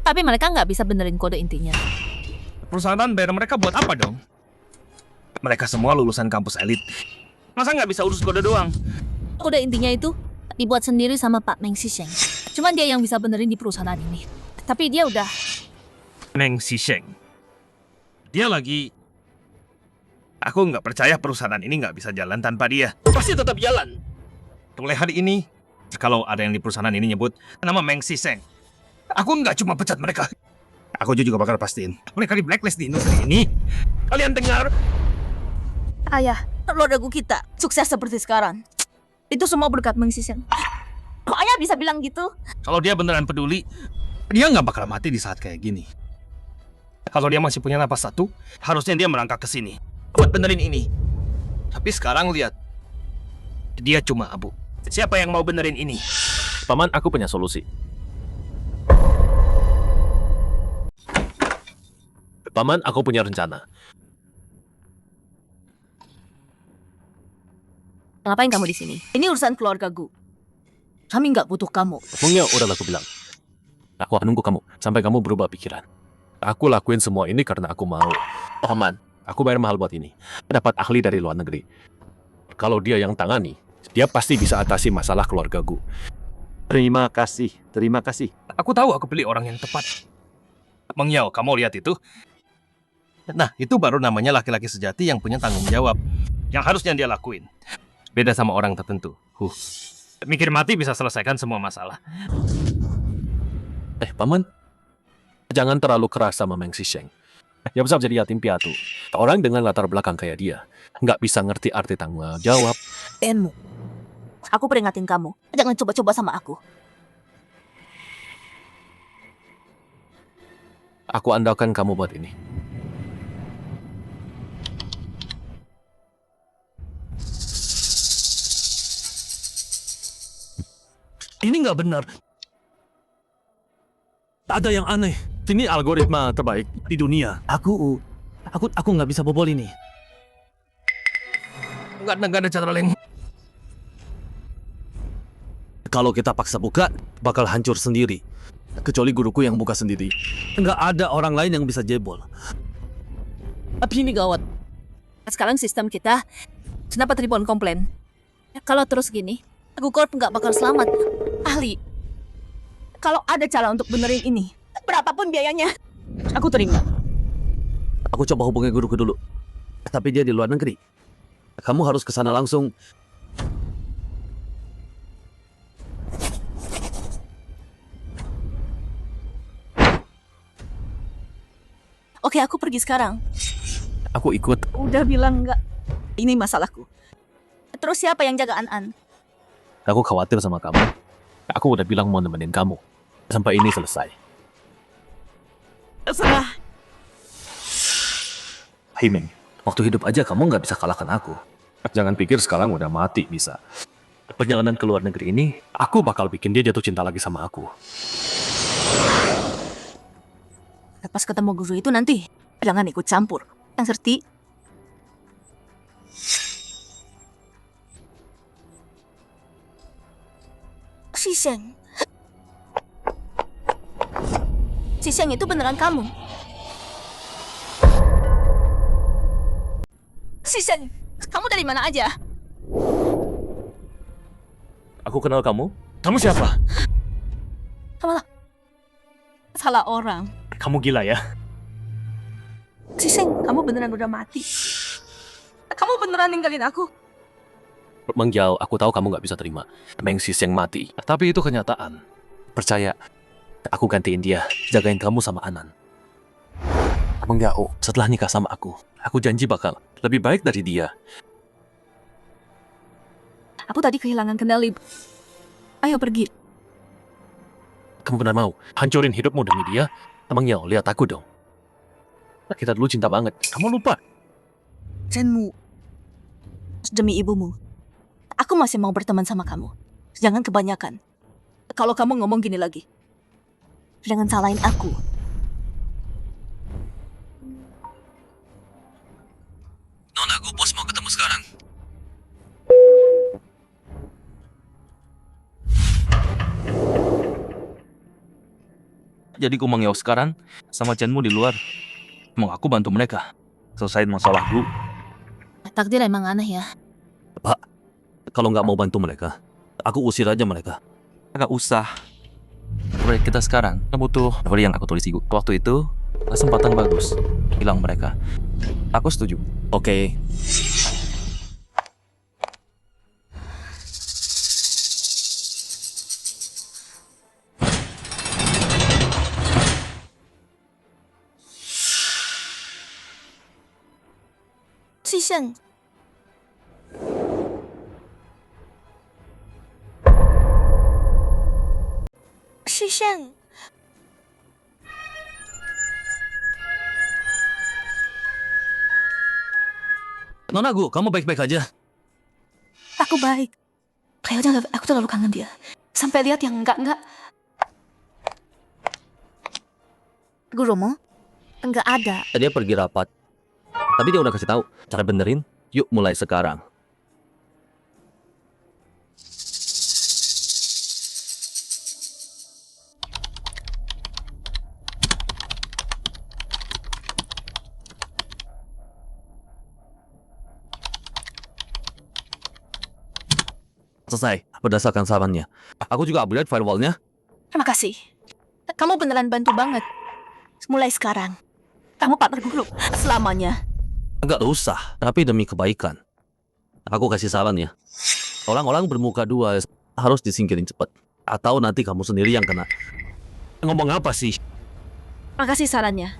Tapi mereka nggak bisa benerin kode intinya. Perusahaan bayar mereka buat apa dong? Mereka semua lulusan kampus elit. Masa nggak bisa urus kode doang? Kode intinya itu dibuat sendiri sama Pak Meng Xisheng. Cuman dia yang bisa benerin di perusahaan ini. Tapi dia udah... Meng Xisheng. Dia lagi... Aku nggak percaya perusahaan ini nggak bisa jalan tanpa dia. Pasti tetap jalan. Mulai hari ini, kalau ada yang di perusahaan ini nyebut nama Meng Xisheng, aku nggak cuma pecat mereka. Aku juga bakal pastiin mereka di blacklist di industri ini. Kalian dengar? Ayah, keluarga kita sukses seperti sekarang. Itu semua berkat Meng Xisheng. Kok ayah bisa bilang gitu? Kalau dia beneran peduli, dia nggak bakal mati di saat kayak gini. Kalau dia masih punya napas satu, harusnya dia merangkak ke sini buat benerin ini. Tapi sekarang lihat, dia cuma abu. Siapa yang mau benerin ini? Paman, aku punya solusi. Paman, aku punya rencana. Ngapain kamu di sini? Ini urusan keluarga Gu. Kami nggak butuh kamu. Mengyao, udah aku bilang. Aku akan nunggu kamu sampai kamu berubah pikiran. Aku lakuin semua ini karena aku mau. Paman, aku bayar mahal buat ini. Dapat ahli dari luar negeri. Kalau dia yang tangani, dia pasti bisa atasi masalah keluarga Gu. Terima kasih, terima kasih. Aku tahu aku pilih orang yang tepat. Mengyao, kamu lihat itu? Nah, itu baru namanya laki-laki sejati yang punya tanggung jawab. Yang harusnya dia lakuin. Beda sama orang tertentu. Mikir mati bisa selesaikan semua masalah. Paman, jangan terlalu keras sama Meng Xisheng. Dia besar jadi yatim piatu. Orang dengan latar belakang kayak dia nggak bisa ngerti arti tanggung jawab. Enmu. Aku peringatin kamu. Jangan coba-coba sama aku. Aku andalkan kamu buat ini. Ini nggak benar. Ada yang aneh. Ini algoritma terbaik di dunia. Aku nggak bisa bobol ini. Nggak ada cara lain. Kalau kita paksa buka, bakal hancur sendiri. Kecuali guruku yang buka sendiri. Nggak ada orang lain yang bisa jebol. Tapi ini gawat. Sekarang sistem kita dapat ribuan komplain. Kalau terus gini, Gu Corp nggak bakal selamat. Ahli, kalau ada cara untuk benerin ini, berapapun biayanya, aku terima. Aku coba hubungi guruku dulu. Tapi dia di luar negeri. Kamu harus ke sana langsung. Oke, aku pergi sekarang. Aku ikut. Udah bilang nggak. Ini masalahku. Terus siapa yang jaga An-An? Aku khawatir sama kamu. Aku udah bilang mau nemenin kamu sampai ini selesai. Terserah. Himeng, Waktu hidup aja kamu nggak bisa kalahkan aku. jangan pikir sekarang udah mati bisa. Perjalanan ke luar negeri ini, Aku bakal bikin dia jatuh cinta lagi sama aku. Pas ketemu guru itu nanti, jangan ikut campur. Yang serti. Xisheng. Xisheng itu beneran kamu. Xisheng, kamu dari mana aja? Aku kenal kamu. Kamu siapa? Salah orang. Kamu gila ya? Xisheng, kamu beneran udah mati. Kamu beneran ninggalin aku. Meng Yao, aku tahu kamu nggak bisa terima Meng Sis yang mati. Tapi itu kenyataan. Percaya, aku gantiin dia, jagain kamu sama Anan. Meng Yao, setelah nikah sama aku janji bakal lebih baik dari dia. Aku tadi kehilangan kendali. Ayo pergi. Kamu benar mau hancurin hidupmu demi dia? Meng Yao, lihat aku dong. Kita dulu cinta banget. Kamu lupa? Zenmu, demi ibumu, aku masih mau berteman sama kamu. Jangan kebanyakan. Kalau kamu ngomong gini lagi, jangan salahin aku. Nona, aku bos mau ketemu sekarang. Jadi Meng Yao sekarang sama Zenmu di luar. Mau aku bantu mereka selesaiin masalah dulu. Takdir emang aneh ya. Kalau nggak mau bantu mereka, aku usir aja mereka. Nggak usah. Proyek kita sekarang butuh seperti yang aku tulis di waktu itu. Kesempatan bagus. Hilang mereka. Aku setuju. Oke. Sisen, Sisen, Nona, kamu baik-baik aja? aku baik. Kayaknya aku terlalu kangen dia. Sampai lihat yang enggak. Gurumu? Enggak ada. Dia pergi rapat. Tapi dia udah kasih tahu cara benerin. Yuk mulai sekarang. Selesai berdasarkan sarannya. Aku juga upgrade firewallnya. Terima kasih. Kamu beneran bantu banget. Mulai sekarang, kamu partner grup selamanya. Enggak usah, tapi demi kebaikan. Aku kasih saran ya. Orang-orang bermuka dua harus disingkirin cepat. Atau nanti kamu sendiri yang kena. Ngomong apa sih? Terima kasih sarannya.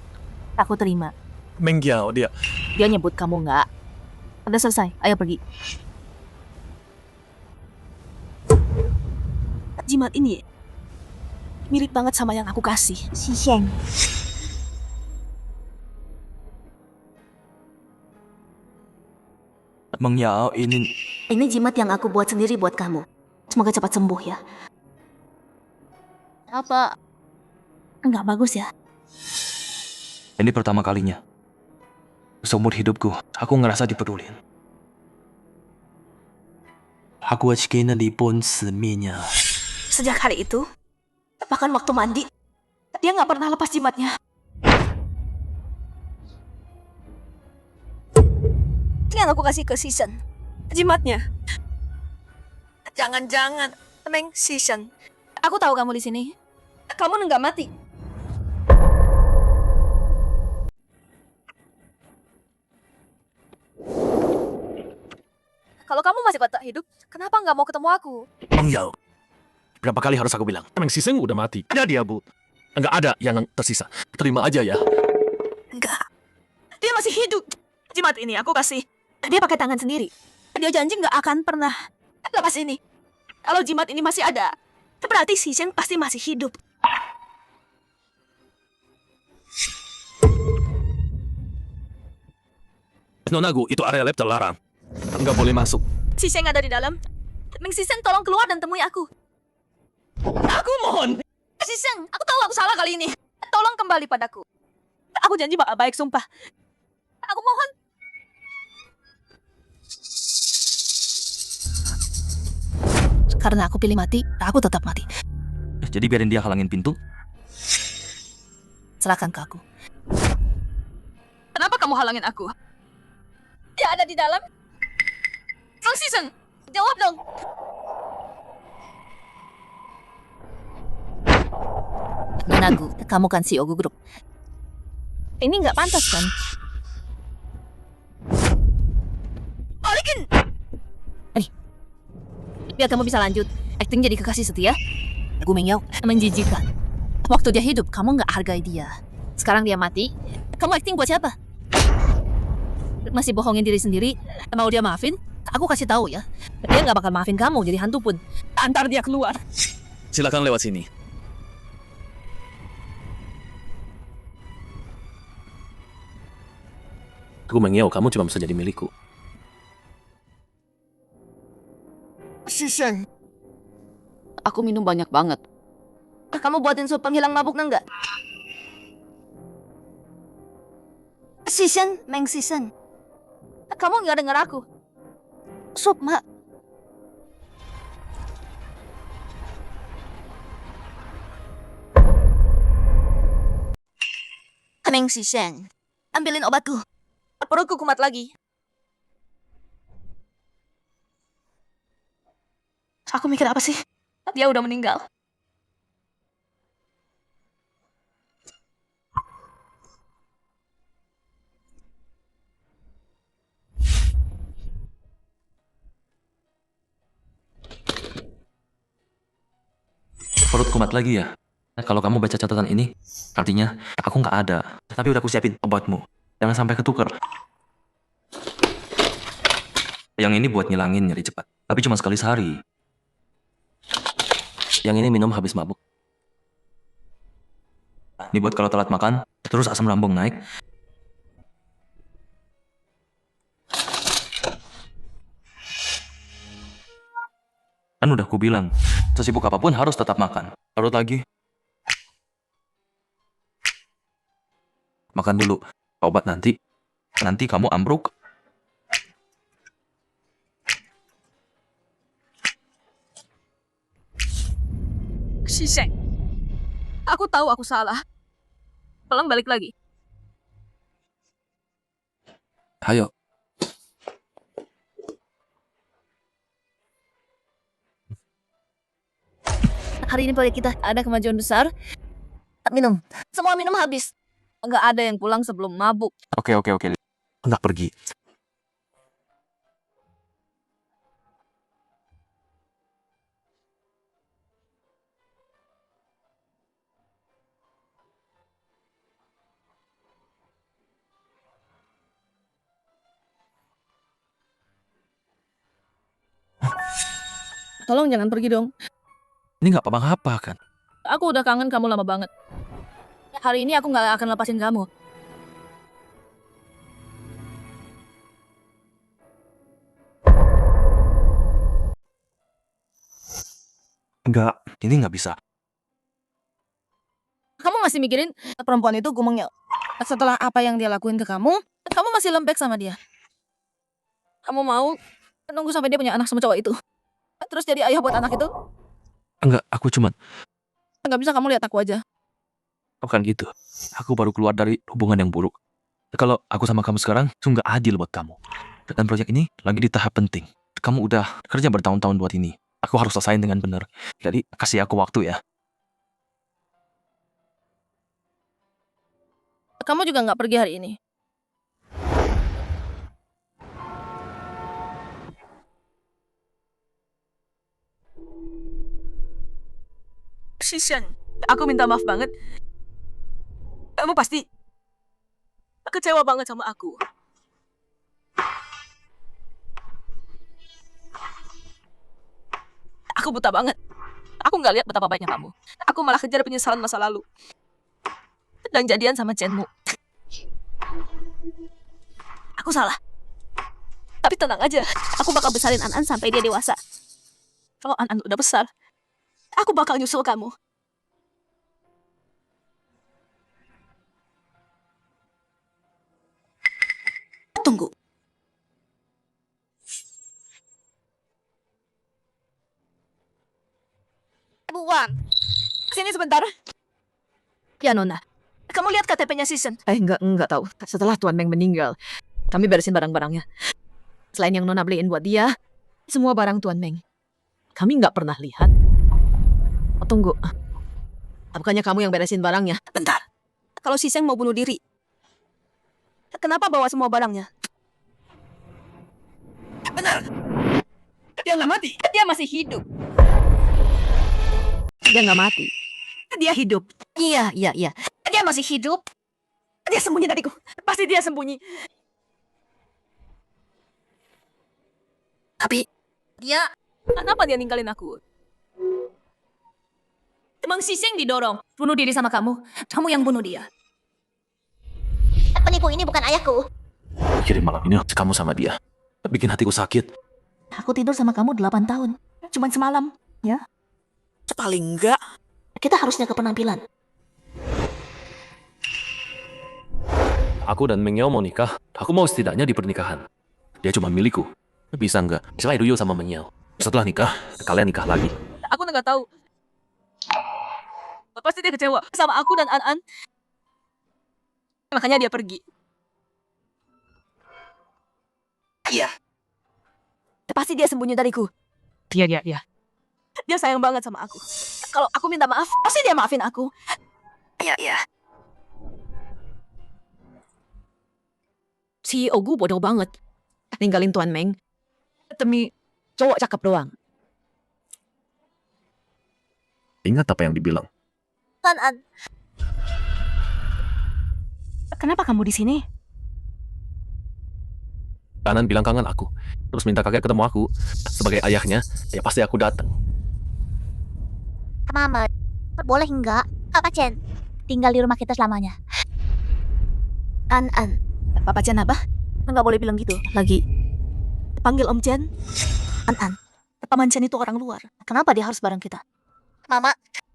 Aku terima. Meng Yao, dia Dia nyebut kamu enggak. Udah selesai, ayo pergi. Jimat ini mirip banget sama yang aku kasih. Sisen. Meng Yao, ini Ini jimat yang aku buat sendiri buat kamu. Semoga cepat sembuh ya. Apa? Enggak bagus ya? ini pertama kalinya. Seumur hidupku, aku ngerasa dipedulin. Aku akan lipun seminya. Sejak hari itu, bahkan waktu mandi, dia nggak pernah lepas jimatnya. Ini yang aku kasih ke Season. Jimatnya. Jangan-jangan, Meng Season. Aku tahu kamu di sini. Kamu nggak mati. Kalau kamu masih patah hidup, kenapa nggak mau ketemu aku? Meng Yao. Berapa kali harus aku bilang? Meng Siseng udah mati. Ada dia, Bu. Enggak ada yang tersisa. Terima aja ya. Enggak. Dia masih hidup. Jimat ini aku kasih. Dia pakai tangan sendiri. Dia janji nggak akan pernah lepas ini. Kalau jimat ini masih ada, berarti si Sheng pasti masih hidup. Nonagu, itu area lab terlarang. Enggak boleh masuk. Si Sheng ada di dalam. Meng Si Sheng, tolong keluar dan temui aku. Aku mohon. Si Sheng, aku tahu aku salah kali ini. Tolong kembali padaku. Aku janji bakal baik, sumpah. Aku mohon. Karena aku pilih mati, aku tetap mati. Jadi biarin dia halangin pintu. Serahkan ke aku. Kenapa kamu halangin aku? Dia ada di dalam. Meng Si Sheng, jawab dong. Nonagu, kamu kan CEO grup. Ini nggak pantas kan? Balikin! Biar kamu bisa lanjut. Acting jadi kekasih setia. Gu Mingyao menjijikan. Waktu dia hidup, kamu nggak hargai dia. Sekarang dia mati, kamu acting buat siapa? Masih bohongin diri sendiri, mau dia maafin? Aku kasih tahu ya, dia nggak bakal maafin kamu jadi hantu pun. Antar dia keluar. Silakan lewat sini. Gu Mengyao, kamu cuma bisa jadi milikku. Shisheng. Aku minum banyak banget. Kamu buatin sup penghilang mabuk enggak? Season, Meng Season. Kamu nggak dengar aku? Sup, Mak. Meng Season, ambilin obatku. Perutku kumat lagi. Aku mikir apa sih? Dia udah meninggal. Perut kumat lagi ya? Kalau kamu baca catatan ini, artinya aku nggak ada. Tapi udah aku siapin obatmu. Jangan sampai ketukar. Yang ini buat ngilangin nyeri cepat. Tapi cuma sekali sehari. Yang ini minum habis mabuk. Ini buat kalau telat makan, terus asam lambung naik. Kan udah aku bilang, sesibuk apapun harus tetap makan. Larut lagi. Makan dulu. Obat nanti kamu ambruk. Shisheng, aku tahu aku salah. Tolong balik lagi. Ayo. Hari ini proyek kita ada kemajuan besar. Minum. Semua minum habis. Nggak ada yang pulang sebelum mabuk. Oke. Nggak pergi. Tolong jangan pergi dong. Ini nggak apa-apa kan? Aku udah kangen kamu lama banget. Hari ini aku nggak akan lepasin kamu. Enggak, ini nggak bisa. Kamu masih mikirin perempuan itu Gu Mengyao. Setelah apa yang dia lakuin ke kamu masih lembek sama dia. Kamu mau nunggu sampai dia punya anak sama cowok itu? Terus jadi ayah buat anak itu? Enggak, aku cuman... Nggak bisa kamu lihat aku aja. Bukan gitu. Aku baru keluar dari hubungan yang buruk. Kalau aku sama kamu sekarang, itu nggak adil buat kamu. Dan proyek ini lagi di tahap penting. Kamu udah kerja bertahun-tahun buat ini. Aku harus selesaiin dengan benar. Jadi, kasih aku waktu ya. Kamu juga nggak pergi hari ini. Shishan, aku minta maaf banget. Kamu pasti kecewa banget sama aku. Aku buta banget. Aku nggak lihat betapa baiknya kamu. Aku malah kejar penyesalan masa lalu. Dan jadian sama Chenmu. Aku salah. Tapi tenang aja. Aku bakal besarin An-An sampai dia dewasa. Kalau An-An udah besar, aku bakal nyusul kamu. Tunggu. Bu Wan, sini sebentar. Ya, Nona. Kamu lihat KTP-nya Season? Enggak tahu. Setelah Tuan Meng meninggal, kami beresin barang-barangnya. Selain yang Nona beliin buat dia, semua barang Tuan Meng. Kami nggak pernah lihat. Oh, tunggu. Bukannya kamu yang beresin barangnya? Bentar. Kalau Season mau bunuh diri, kenapa bawa semua barangnya? Benar. Dia nggak mati. Dia masih hidup. Dia nggak mati. Dia hidup. Iya. Dia masih hidup. Dia sembunyi dariku. Pasti dia sembunyi. Tapi dia, kenapa dia ninggalin aku? Emang Siseng didorong bunuh diri sama kamu. Kamu yang bunuh dia. Penipu ini bukan ayahku. Kirim malam ini kamu sama dia. Bikin hatiku sakit. Aku tidur sama kamu 8 tahun. Cuman semalam, ya? Paling enggak. Kita harusnya ke penampilan. Aku dan Meng Yao mau nikah. Aku mau setidaknya di pernikahan. Dia cuma milikku. Bisa nggak? Cerai dulu sama Meng Yao. Setelah nikah, kalian nikah lagi. Aku nggak tahu. Pasti dia kecewa sama aku dan An-An. Makanya dia pergi. Iya. Pasti dia sembunyi dariku. Iya. Dia sayang banget sama aku. Kalau aku minta maaf, pasti dia maafin aku. Iya. Si Ogu bodoh banget. Ninggalin Tuan Meng demi cowok cakep doang. Ingat apa yang dibilang? An-An. Kenapa kamu di sini? Kanan bilang kangen aku. Terus minta kakek ketemu aku. Sebagai ayahnya, ya pasti aku datang. Mama, boleh enggak? Papa Chen, tinggal di rumah kita selamanya. An-An. Papa Chen apa? Nggak boleh bilang gitu. Lagi panggil Om Chen. An-An. Paman Chen itu orang luar. Kenapa dia harus bareng kita? Mama,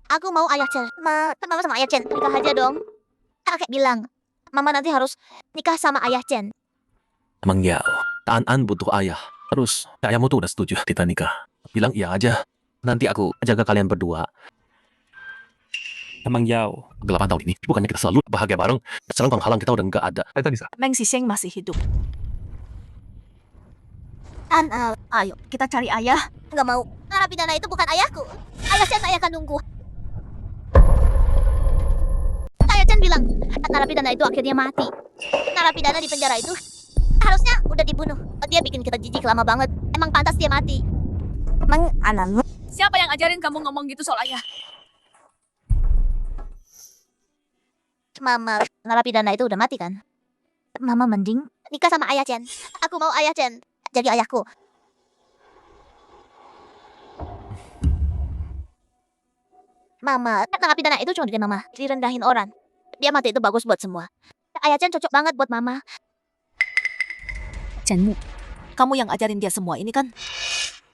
aku mau ayah Chen. Mama sama ayah Chen nikah aja dong. Kakek bilang, Mama nanti harus nikah sama ayah Chen. Meng Yao, An-An butuh ayah. Terus, ayahmu tuh udah setuju kita nikah. Bilang iya aja. Nanti aku jaga kalian berdua. Meng Yao. 8 tahun ini, bukannya kita selalu bahagia bareng. Sekarang penghalang kita udah nggak ada. Ayo Nisa. Meng Siseng masih hidup. An-An, ayo kita cari ayah. Nggak mau. Narapidana itu bukan ayahku. Ayah Chen ayah kandungku. Ayah Chen bilang, narapidana itu akhirnya mati. Narapidana di penjara itu harusnya udah dibunuh. Dia bikin kita jijik lama banget. Emang pantas dia mati. Meng Anan. Siapa yang ajarin kamu ngomong gitu soal ayah? Mama, narapidana itu udah mati kan? Mama mending nikah sama ayah Chen. Aku mau ayah Chen jadi ayahku. Mama, narapidana itu cuma bikin Mama direndahin orang. Dia mati itu bagus buat semua. Ayah Chen cocok banget buat Mama. Chenmu, kamu yang ajarin dia semua ini kan?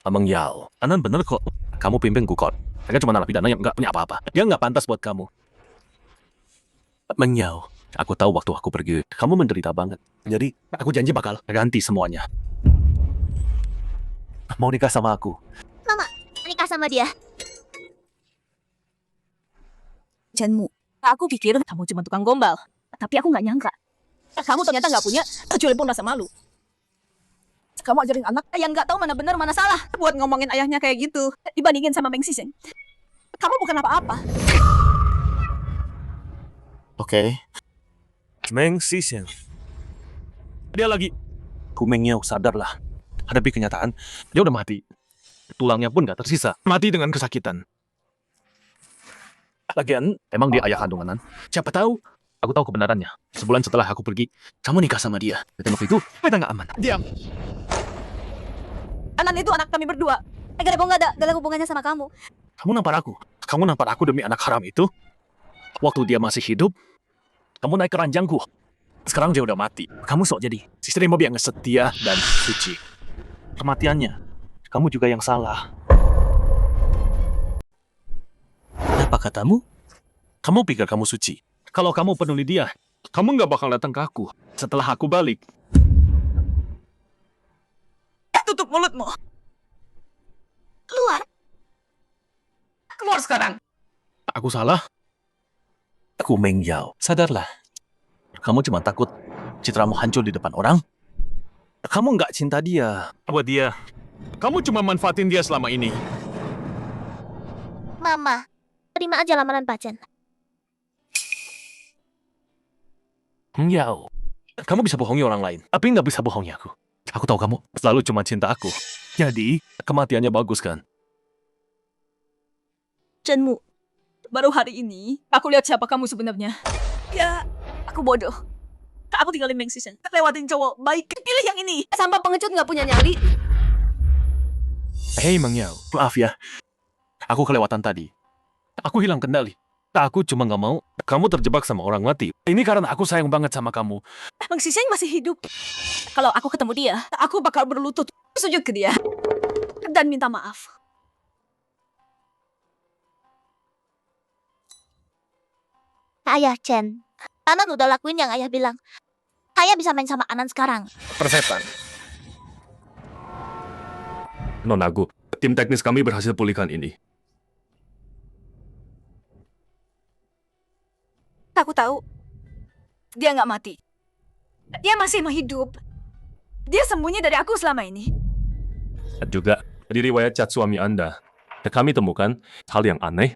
Meng Yao, Anan bener kok. Kamu pimpin Gukot. Dia cuma narapidana yang nggak punya apa-apa. Dia nggak pantas buat kamu. Meng Yao, aku tahu waktu aku pergi, kamu menderita banget. Jadi, aku janji bakal ganti semuanya. Mau nikah sama aku? Mama, nikah sama dia. Chenmu, aku pikir kamu cuma tukang gombal. Tapi aku nggak nyangka. Kamu ternyata nggak punya kecuali pun rasa malu. Kamu ajarin anak yang nggak tahu mana benar mana salah buat ngomongin ayahnya kayak gitu dibandingin sama Meng Siseng. Kamu bukan apa-apa. Oke. Meng Siseng. Dia lagi. Meng Yao, sadarlah. Hadapi kenyataan. Dia udah mati. Tulangnya pun gak tersisa. Mati dengan kesakitan. Lagian, emang dia ayah kandungan. Siapa tahu? Aku tahu kebenarannya. Sebulan setelah aku pergi, kamu nikah sama dia. Dan waktu itu, kita nggak aman. Diam. Anan itu anak kami berdua. Gak ada hubungannya sama kamu. Kamu nampar aku. Kamu nampar aku demi anak haram itu. Waktu dia masih hidup, kamu naik ke ranjangku. Sekarang dia udah mati. Kamu sok jadi istri mobil yang setia dan suci. Kematiannya, kamu juga yang salah. Apa katamu? Kamu pikir kamu suci? Kalau kamu peduli dia, kamu nggak bakal datang ke aku setelah aku balik. Tutup mulutmu. Keluar. Keluar sekarang. Aku salah? Aku Meng Yao. Sadarlah. Kamu cuma takut citramu hancur di depan orang? Kamu nggak cinta dia. Buat dia. Kamu cuma manfaatin dia selama ini. Mama, terima aja lamaran Pak Chen. Meng Yao. Kamu bisa bohongi orang lain, tapi nggak bisa bohongi aku. Aku tahu kamu selalu cuma cinta aku. Jadi, kematiannya bagus kan? Chenmu, baru hari ini aku lihat siapa kamu sebenarnya. Ya, aku bodoh. Aku tinggalin Meng Sisen. Lewatin cowok baik. Pilih yang ini. Sampah pengecut nggak punya nyali. Hei Mang Yao, maaf ya. Aku kelewatan tadi. Aku hilang kendali. Aku cuma nggak mau kamu terjebak sama orang mati. Ini karena aku sayang banget sama kamu. Meng Sisen masih hidup. Kalau aku ketemu dia, aku bakal berlutut sujud ke dia dan minta maaf. Ayah, Chen. Anan udah lakuin yang ayah bilang. Ayah bisa main sama Anan sekarang. Persetan. Nonagu, tim teknis kami berhasil pulihkan ini. Aku tahu. Dia nggak mati. Dia masih mau hidup. Dia sembunyi dari aku selama ini. Dan juga di riwayat chat suami Anda, kami temukan hal yang aneh.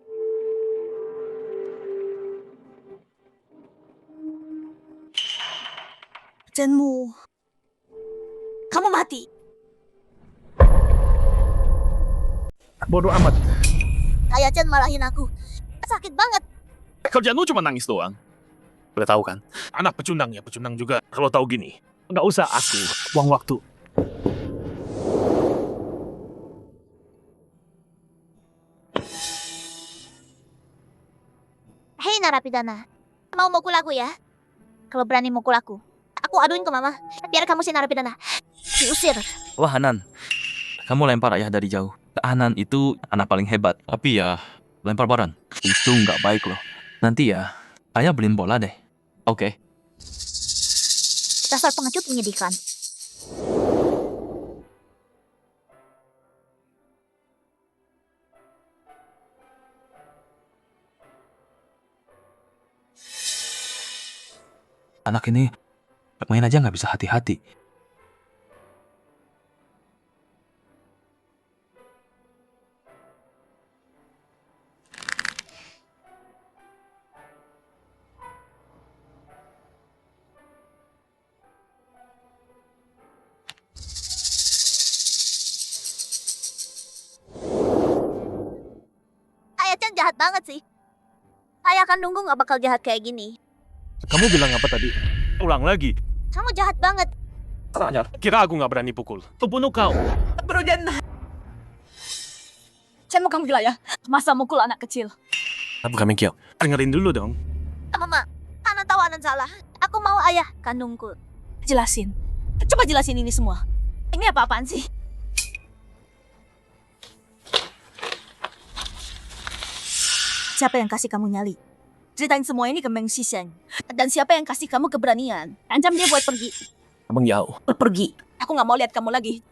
Chenmu, kamu mati. Bodoh amat. Ayah Chen marahin aku. Sakit banget. Kerjaan lu cuma nangis doang. Udah tahu kan? Anak pecundang ya, pecundang juga. Kalau tahu gini, nggak usah aku buang waktu. Hei narapidana, mau mukul aku ya? Kalau berani mukul aku aduin ke mama. Biar kamu si narapidana diusir. Wah Hanan, kamu lempar ayah dari jauh. Hanan itu anak paling hebat. Tapi ya, lempar barang itu nggak baik loh. Nanti ya, ayah beliin bola deh. Oke. Dasar pengecut menyedihkan. Anak ini main aja nggak bisa hati-hati. Ayah Chen jahat banget sih. Ayah kandungku nggak bakal jahat kayak gini. Kamu bilang apa tadi? Ulang lagi. Kamu jahat banget. Kira aku nggak berani pukul. Tuh bunuh kau. Bro Jen. Chenmu, kamu gila ya? Masa mukul anak kecil? Apa kami Kiao? Dengerin dulu dong. Mama, Anan tahu Anan salah. Aku mau ayah kandungku. Jelasin. Coba jelasin ini semua. Ini apa-apaan sih? Siapa yang kasih kamu nyali? Ceritain semua ini ke Meng Sisen. Dan siapa yang kasih kamu keberanian? Ancam dia buat pergi. Abang Yao. Pergi. Aku nggak mau lihat kamu lagi.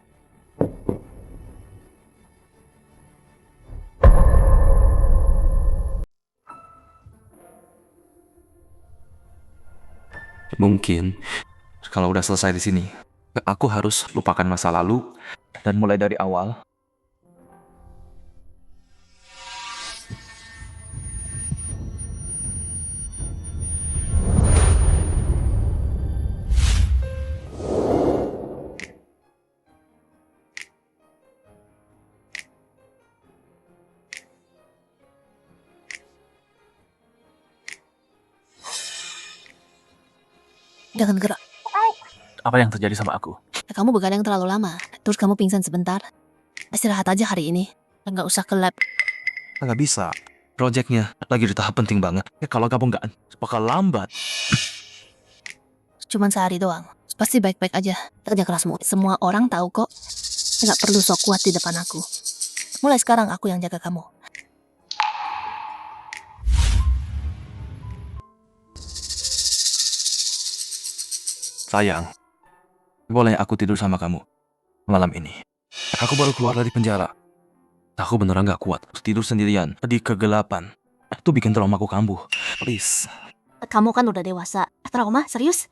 Mungkin kalau udah selesai di sini, aku harus lupakan masa lalu dan mulai dari awal. Jangan gerak. Apa yang terjadi sama aku? Kamu begadang terlalu lama. Terus kamu pingsan sebentar. Istirahat aja hari ini. Nggak usah ke lab. Nggak bisa. Proyeknya lagi di tahap penting banget. Ya, kalau kamu nggak, bakal lambat. Cuman sehari doang. Pasti baik-baik aja. Kerja kerasmu. Semua orang tahu kok. Nggak perlu sok kuat di depan aku. Mulai sekarang aku yang jaga kamu. Sayang, boleh aku tidur sama kamu malam ini? Aku baru keluar dari penjara. Aku beneran gak kuat tidur sendirian di kegelapan. Itu bikin traumaku kambuh. Please. Kamu kan udah dewasa. Trauma? Serius?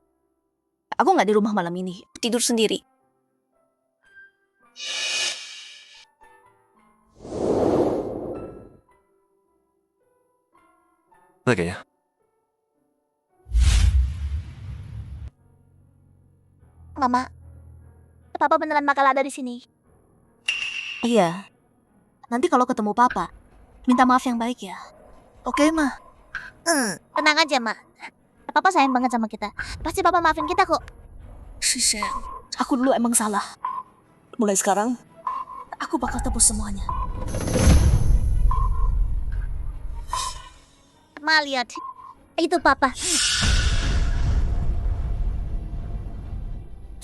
Aku nggak di rumah malam ini. Tidur sendiri. Oke ya. Mama, Papa beneran bakal ada di sini. Iya. Nanti kalau ketemu papa, minta maaf yang baik ya. Oke, Ma. Tenang aja, Ma. Papa sayang banget sama kita. Pasti Papa maafin kita kok. Shisha, aku dulu emang salah. Mulai sekarang, aku bakal tebus semuanya. Ma, lihat. Itu Papa.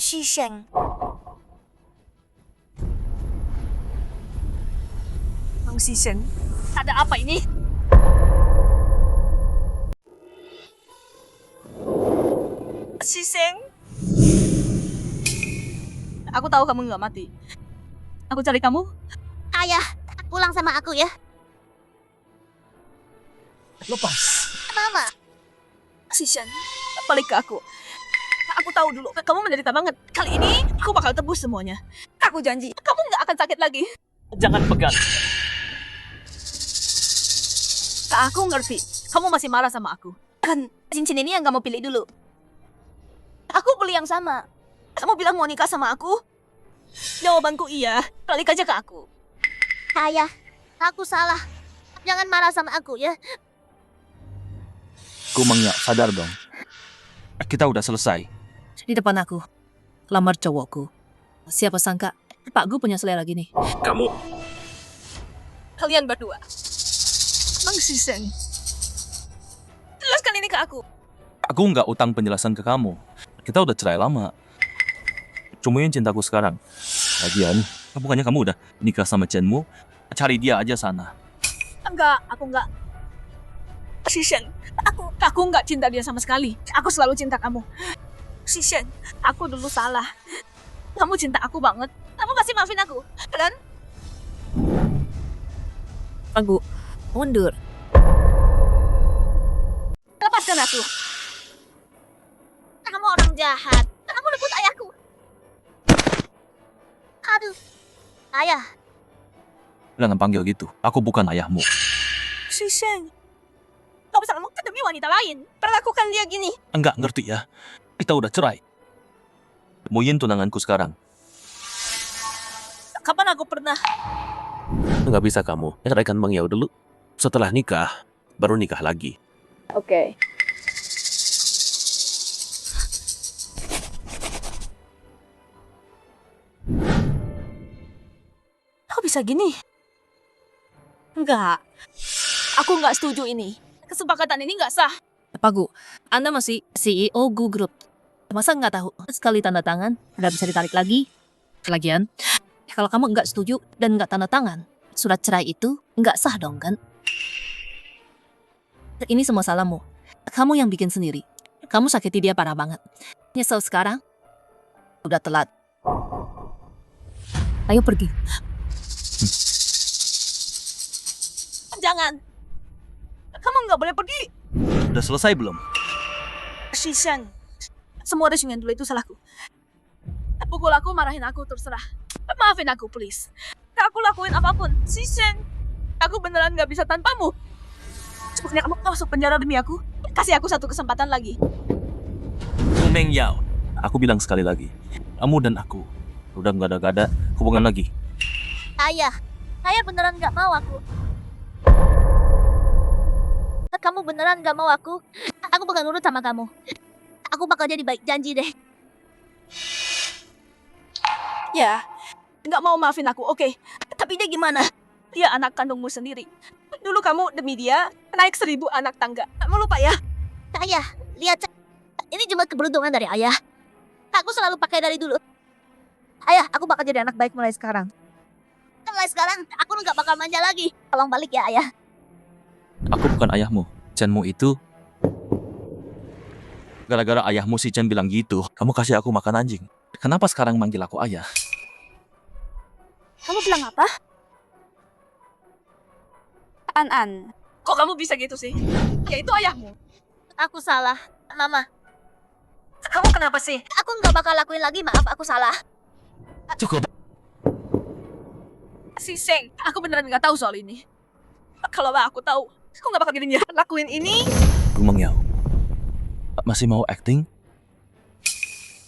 Shisheng. Mang Shisheng, ada apa ini? Shisheng. Aku tahu kamu nggak mati. Aku cari kamu. Ayah, pulang sama aku ya. Lepas. Mama. Shisheng, balik ke aku. Aku tahu dulu, kamu menderita banget. Kali ini, aku bakal tebus semuanya. Aku janji, kamu nggak akan sakit lagi. Jangan pegang. Aku ngerti, kamu masih marah sama aku. Kan, cincin ini yang kamu pilih dulu. Aku beli yang sama. Kamu bilang mau nikah sama aku? Jawabanku iya, balik aja ke aku. Ayah, aku salah. Jangan marah sama aku ya. Kumangnya, sadar dong. Kita udah selesai. Di depan aku, lamar cowokku. Siapa sangka Pak Gu punya selera gini. Kamu Kalian berdua. Mang Shisheng. Jelaskan ini ke aku. Aku nggak utang penjelasan ke kamu. Kita udah cerai lama. Cumuin cintaku sekarang. Lagian, bukannya kamu udah nikah sama Chenmu? Cari dia aja sana. Enggak, aku enggak. Shisheng, aku enggak cinta dia sama sekali. Aku selalu cinta kamu. Shisheng, aku dulu salah. Kamu cinta aku banget. Kamu pasti maafin aku, kan? Pak Gu, mundur. Lepaskan aku. Kamu orang jahat. Kamu rebut ayahku. Aduh. Ayah. Jangan panggil gitu. Aku bukan ayahmu. Shisheng, kau selalu demi wanita lain. Perlakukan dia gini. Enggak ngerti ya. Kita udah cerai. Muyin tunanganku sekarang. Kapan aku pernah? Nggak bisa kamu. Ceraikan Bang Yao dulu. Setelah nikah, baru nikah lagi. Oke. Kok bisa gini? Enggak. Aku enggak setuju ini. Kesepakatan ini enggak sah. Pak Gu, Anda masih CEO Gu Group. Masa nggak tahu? Sekali tanda tangan, nggak bisa ditarik lagi. Lagian, kalau kamu nggak setuju dan nggak tanda tangan, surat cerai itu nggak sah dong kan? Ini semua salahmu. Kamu yang bikin sendiri. Kamu sakiti dia parah banget. Nyesel sekarang? Udah telat. Ayo pergi. Jangan. Kamu nggak boleh pergi. Udah selesai belum? Shisheng. Semua resumen dulu itu salahku. Pukul aku, marahin aku, terserah. Maafin aku, please. Aku lakuin apapun. Shisheng. Aku beneran gak bisa tanpamu. Bukannya kamu masuk penjara demi aku? Kasih aku satu kesempatan lagi. Meng Yao. Aku bilang sekali lagi. Kamu dan aku udah nggak ada hubungan lagi. Ayah. Ayah beneran gak mau aku. Kamu beneran gak mau aku? Aku bakal nurut sama kamu. Aku bakal jadi baik, janji deh. Ya, nggak mau maafin aku, oke. Tapi dia gimana? Dia anak kandungmu sendiri. Dulu kamu demi dia naik 1000 anak tangga. Kamu lupa ya? Ayah, lihat. Ini cuma keberuntungan dari ayah. Aku selalu pakai dari dulu. Ayah, aku bakal jadi anak baik mulai sekarang. Mulai sekarang, aku nggak bakal manja lagi. Tolong balik ya, ayah. Aku bukan ayahmu. Chenmu itu gara-gara ayahmu si Chen bilang gitu, kamu kasih aku makan anjing. Kenapa sekarang manggil aku ayah? Kamu bilang apa? An. Kok kamu bisa gitu sih? Ya itu ayahmu. Aku salah, Mama. Kamu kenapa sih? Aku nggak bakal lakuin lagi, maaf, aku salah. Cukup. Shisheng, aku beneran nggak tahu soal ini. Kalau aku tahu, aku nggak bakal gini lakuin ini. Kumang Yao. Masih mau acting?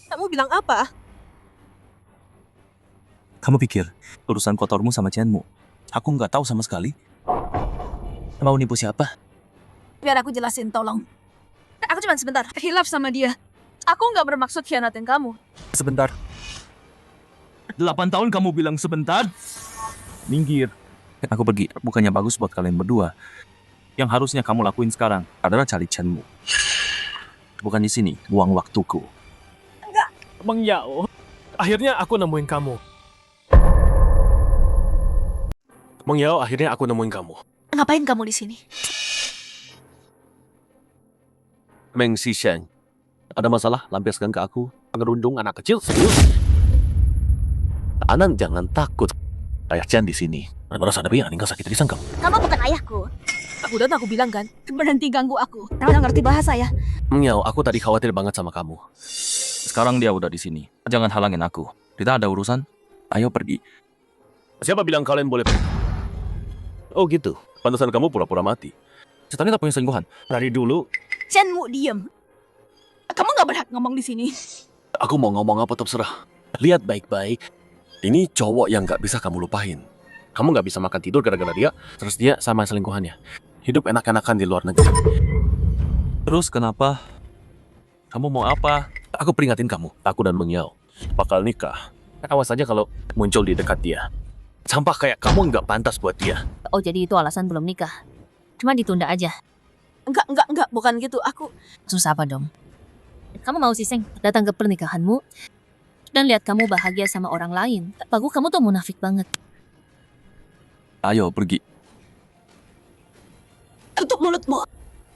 Kamu bilang apa? Kamu pikir urusan kotormu sama Chenmu? Aku nggak tahu sama sekali. Mau nipu siapa? Biar aku jelasin, tolong. Aku cuma sebentar hilaf sama dia. Aku nggak bermaksud khianatin kamu. Sebentar. 8 tahun kamu bilang sebentar? Minggir. Aku pergi. Bukannya bagus buat kalian berdua. Yang harusnya kamu lakuin sekarang adalah cari Chenmu. Bukan di sini, buang waktuku. Mang Yao, akhirnya aku nemuin kamu. Mang Yao, akhirnya aku nemuin kamu. Ngapain kamu di sini? Meng Xisheng, ada masalah? Lampiaskan ke aku. Pengerundung anak kecil, serius? Anan jangan takut. Ayah Chen di sini. Merasa ada yang tinggal sakit di kamu. Kamu bukan ayahku. Aku bilang kan, berhenti ganggu aku. Kamu nggak ngerti bahasa ya? Mang Yao, aku tadi khawatir banget sama kamu. Sekarang dia udah di sini. Jangan halangin aku. Kita ada urusan. Ayo pergi. Siapa bilang kalian boleh pergi? Oh gitu. Pantasan kamu pura-pura mati. Setannya tak punya selingkuhan. Dari dulu, Chenmu, diem. Kamu nggak berhak ngomong di sini. aku mau ngomong apa terserah. Lihat baik-baik. Ini cowok yang gak bisa kamu lupain. Kamu gak bisa makan tidur gara-gara dia. Terus dia sama selingkuhannya. Hidup enak-enakan di luar negeri. Terus kenapa? Kamu mau apa? Aku peringatin kamu. Aku dan Meng Yao bakal nikah. Awas aja kalau muncul di dekat dia. Sampah kayak kamu nggak pantas buat dia. Oh, jadi itu alasan belum nikah. Cuma ditunda aja. Enggak, bukan gitu. Aku Susah apa dong? Kamu mau Siseng datang ke pernikahanmu dan lihat kamu bahagia sama orang lain. Bagus, kamu tuh munafik banget. Ayo pergi. tutup mulutmu.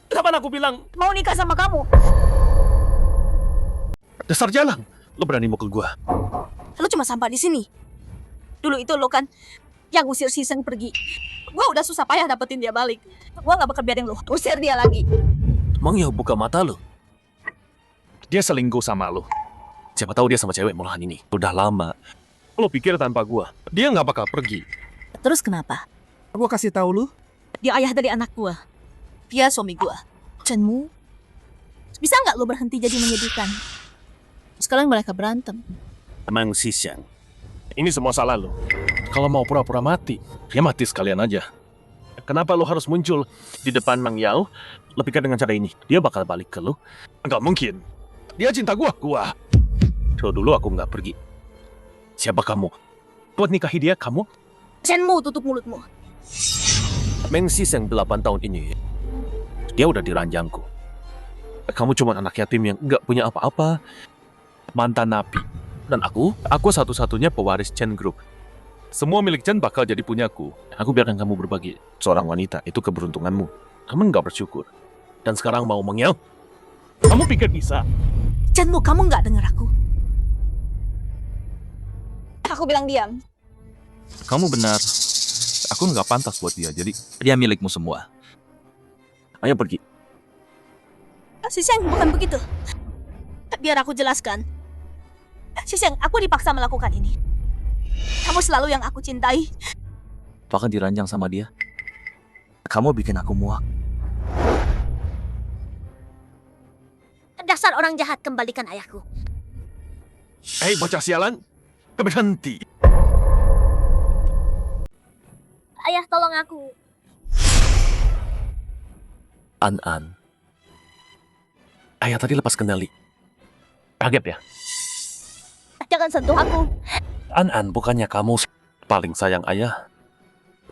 Kapan aku bilang Mau nikah sama kamu. dasar jalan? Lo berani mukul gua? Lu cuma sampah di sini. Dulu itu lo kan yang usir Siseng pergi. Gua udah susah payah dapetin dia balik. Gua gak bakal biarin lo usir dia lagi. Mang Yao buka mata lo. Dia selingkuh sama lo. Siapa tahu dia sama cewek mulahan ini. Udah lama. Lo pikir tanpa gua, dia nggak bakal pergi. Terus kenapa? Gua kasih tahu lu. Dia ayah dari anak gua. Dia suami gua. Chenmu, bisa nggak lo berhenti jadi menyedihkan? Sekarang mereka berantem. Mang Xisheng, ini semua salah lo. Kalau mau pura-pura mati, ya mati sekalian aja. Kenapa lo harus muncul di depan Mang Yao? Lo pikir dengan cara ini, dia bakal balik ke lo? Nggak mungkin. Dia cinta gua. So dulu aku nggak pergi. Siapa kamu? Buat nikahi dia, kamu? Chenmu, tutup mulutmu. Meng Xisheng 8 tahun ini, dia udah diranjangku. Kamu cuma anak yatim yang nggak punya apa-apa. Mantan napi. Dan aku satu-satunya pewaris Chen Group. Semua milik Chen bakal jadi punyaku. Aku biarkan kamu berbagi. Seorang wanita, itu keberuntunganmu. Kamu nggak bersyukur. Dan sekarang mau Meng Yao? Kamu pikir bisa? Chenmu, kamu nggak dengar aku. Aku bilang diam. Kamu benar. Aku nggak pantas buat dia, jadi dia milikmu semua. Ayo pergi. Siseng, bukan begitu. Biar aku jelaskan. Siseng, aku dipaksa melakukan ini. Kamu selalu yang aku cintai. Bahkan diranjang sama dia. Kamu bikin aku muak. Dasar orang jahat, kembalikan ayahku. Hei bocah sialan, berhenti. Ayah, tolong aku. An. Ayah tadi lepas kendali. Kaget ya? Jangan sentuh aku. An, bukannya kamu paling sayang ayah?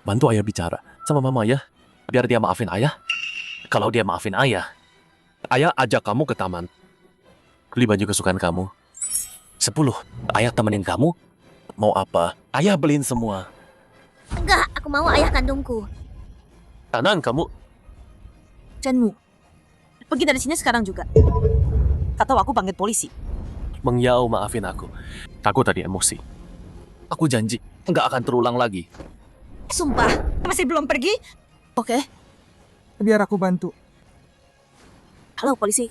Bantu ayah bicara sama mama ya, biar dia maafin ayah. Kalau dia maafin ayah ajak kamu ke taman. Beli baju kesukaan kamu. 10, ayah temenin kamu. Mau apa? Ayah beliin semua. Enggak, aku mau ayah kandungku. Tanan kamu. Chenmu, pergi dari sini sekarang juga. Atau aku panggil polisi. Meng Yao, maafin aku. Aku tadi emosi. Aku janji nggak akan terulang lagi. Sumpah, masih belum pergi? Oke. Biar aku bantu. Halo polisi.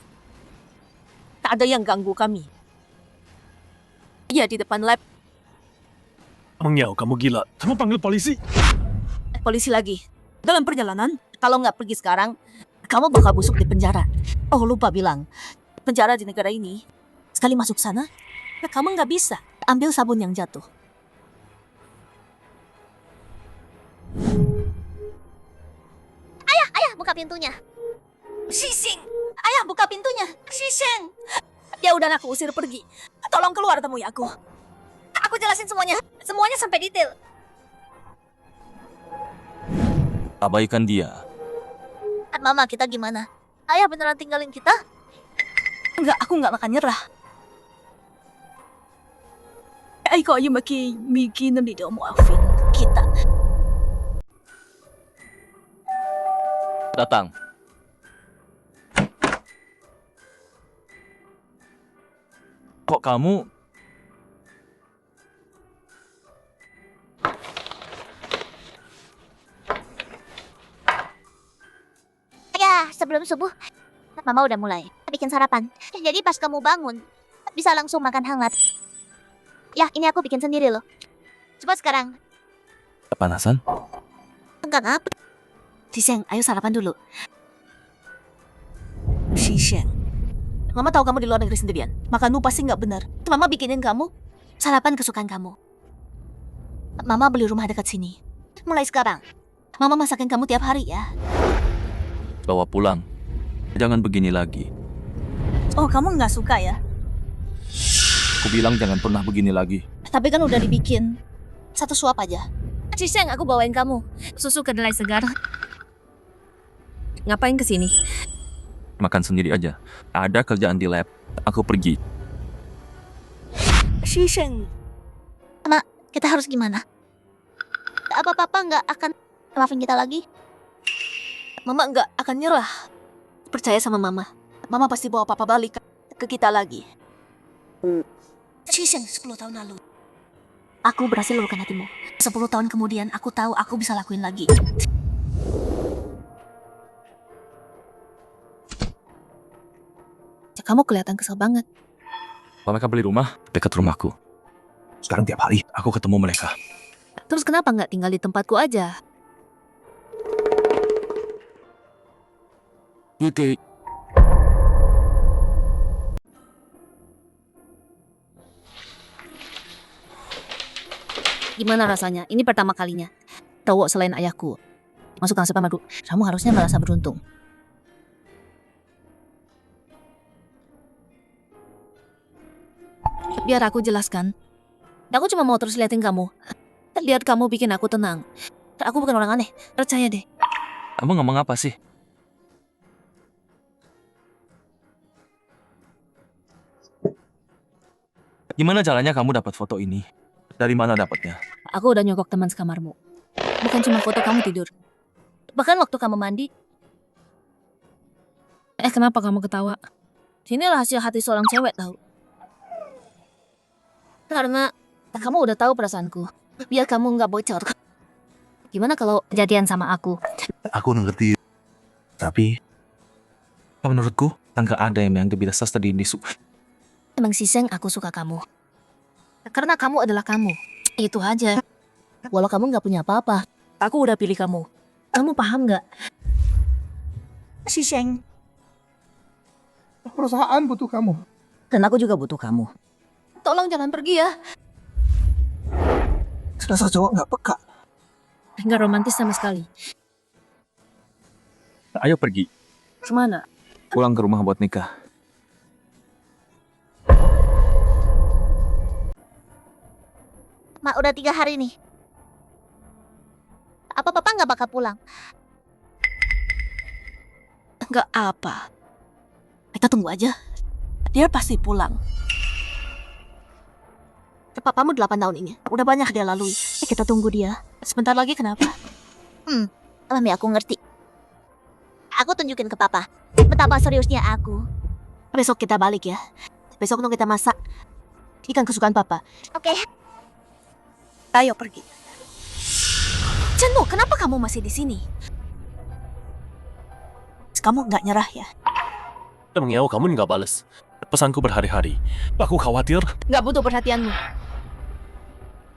Tak ada yang ganggu kami. Iya, di depan lab. Meng Yao, kamu gila. Kamu panggil polisi? Polisi lagi. Dalam perjalanan, kalau nggak pergi sekarang, kamu bakal busuk di penjara. Oh, lupa bilang. Penjara di negara ini, sekali masuk sana, kamu nggak bisa ambil sabun yang jatuh. Ayah, buka pintunya. Shiseng, ayah buka pintunya. Shiseng. Ya udah aku usir pergi. Tolong keluar temui aku. Aku jelasin semuanya. Semuanya sampai detail. Abaikan dia. Mama, kita gimana? Ayah beneran tinggalin kita? Enggak, aku enggak akan nyerah. Ai có gì mà khi Miki nó đi đâu maafin kita. Datang. Kok kamu... Ya, sebelum subuh, Mama udah mulai bikin sarapan. Jadi pas kamu bangun, bisa langsung makan hangat. Ya, ini aku bikin sendiri loh. Coba sekarang. Kepanasan? Enggak apa. Shiseng, ayo sarapan dulu. Shiseng, Mama tahu kamu di luar negeri sendirian. Makanmu pasti nggak benar. Mama bikinin kamu sarapan kesukaan kamu. Mama beli rumah dekat sini. Mulai sekarang, Mama masakin kamu tiap hari ya. Bawa pulang. Jangan begini lagi. Oh, kamu nggak suka ya? Aku bilang jangan pernah begini lagi. Tapi kan udah dibikin. Satu suap aja. Shiseng, aku bawain kamu susu kedelai segar. Ngapain kesini? Makan sendiri aja. Ada kerjaan di lab. Aku pergi. Shiseng, Mak, kita harus gimana? Apa papa nggak akan maafin kita lagi? Mama nggak akan nyerah. Percaya sama Mama. Mama pasti bawa papa balik ke kita lagi. Shiseng, 10 tahun lalu. Aku berhasil luluhkan hatimu. 10 tahun kemudian aku tahu aku bisa lakuin lagi. Kamu kelihatan kesel banget. Mereka beli rumah dekat rumahku. Sekarang tiap hari aku ketemu mereka. Terus kenapa nggak tinggal di tempatku aja? Gitu. Gimana rasanya? Ini pertama kalinya. Cowok selain ayahku masuk Kang Sepamaru. Kamu harusnya merasa beruntung. Biar aku jelaskan. Aku cuma mau terus liatin kamu. Lihat kamu bikin aku tenang. Aku bukan orang aneh. Percaya deh. Kamu ngomong apa sih? Gimana caranya kamu dapat foto ini? Dari mana dapatnya? Aku udah nyogok teman sekamarmu. Bukan cuma foto kamu tidur. Bahkan waktu kamu mandi. Kenapa kamu ketawa? Ini rahasia hati seorang cewek tahu. Karena kamu udah tahu perasaanku. Biar kamu nggak bocor. Gimana kalau kejadian sama aku? Aku ngerti. Tapi menurutku nggak ada yang bisa tadi ini. Emang Shiseng, aku suka kamu. Karena kamu adalah kamu. Itu aja. Walau kamu nggak punya apa-apa, aku udah pilih kamu. Kamu paham nggak? Shiseng, Perusahaan butuh kamu. Dan aku juga butuh kamu. tolong jangan pergi ya. Dasar cowok nggak peka. Nggak romantis sama sekali. Ayo pergi. Kemana? Pulang ke rumah buat nikah. Mak, udah 3 hari nih. Apa papa nggak bakal pulang? Nggak apa. Kita tunggu aja. Dia pasti pulang. Papamu 8 tahun ini. Udah banyak dia lalui. Kita tunggu dia. Sebentar lagi kenapa? Mami, aku ngerti. Aku tunjukin ke papa betapa seriusnya aku. Besok kita balik ya. Besok nung kita masak ikan kesukaan papa. Oke. Ayo pergi. Cenu, kenapa kamu masih di sini? Kamu nggak nyerah ya? Emangnya kamu nggak balas pesanku berhari-hari? Aku khawatir. Nggak butuh perhatianmu.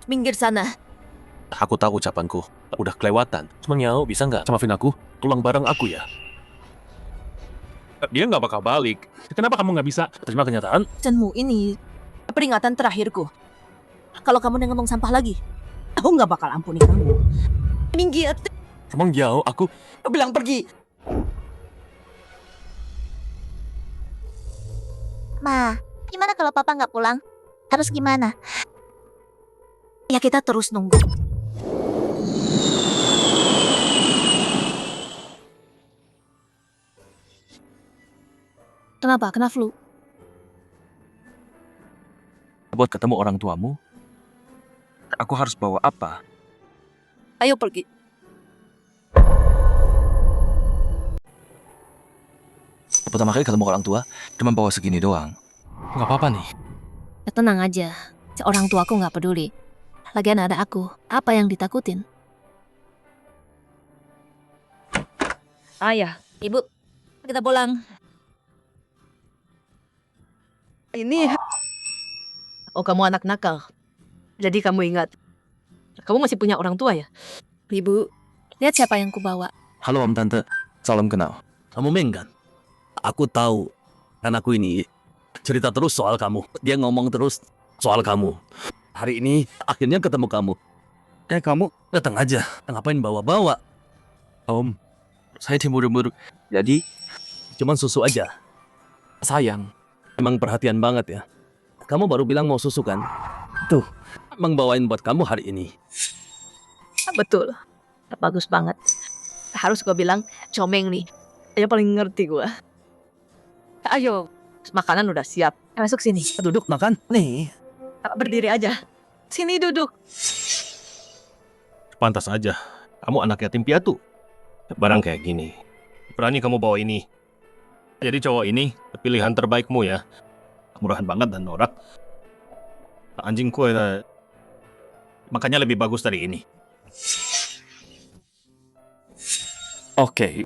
Minggir sana. Aku tahu ucapanku udah kelewatan. Emangnya bisa nggak maafin aku? Tulang barang aku ya. Dia nggak bakal balik. Kenapa kamu nggak bisa terima kenyataan? Cenu, ini peringatan terakhirku. Kalau kamu udah ngomong sampah lagi, aku nggak bakal ampuni kamu. Minggir. Emang jauh, aku Bilang pergi. Ma, gimana kalau papa nggak pulang? Harus gimana? Ya kita terus nunggu. Kenapa? Kena flu? Buat ketemu orang tuamu, aku harus bawa apa? Ayo pergi. Pertama kali ketemu orang tua, cuma bawa segini doang. Gak apa-apa nih. Ya, tenang aja. Orang tuaku nggak peduli. Lagian ada aku. Apa yang ditakutin? Ayah, ibu, kita pulang. Ini. Oh, kamu anak nakal. Jadi kamu ingat, kamu masih punya orang tua ya? Ibu, lihat siapa yang kubawa. Halo Om Tante, salam kenal. Kamu Meng kan? Aku tahu. Anakku ini cerita terus soal kamu. Dia ngomong terus soal kamu. Hari ini akhirnya ketemu kamu. Kamu datang aja. Ngapain bawa-bawa? Om, saya cemburu-buru. Jadi, Cuman susu aja. sayang. Emang perhatian banget ya. Kamu baru bilang mau susu kan? Tuh, emang bawain buat kamu hari ini. Betul. Bagus banget. Harus gue bilang, comeng nih. Dia paling ngerti gue. Ayo, makanan udah siap. Masuk sini. Duduk makan. Nih. Berdiri aja. Sini duduk. Pantas aja. Kamu anak yatim piatu. Barang kayak gini. Berani kamu bawa ini. Jadi cowok ini pilihan terbaikmu ya. Murahan banget dan norak. Anjing kue makanya lebih bagus dari ini. Oke.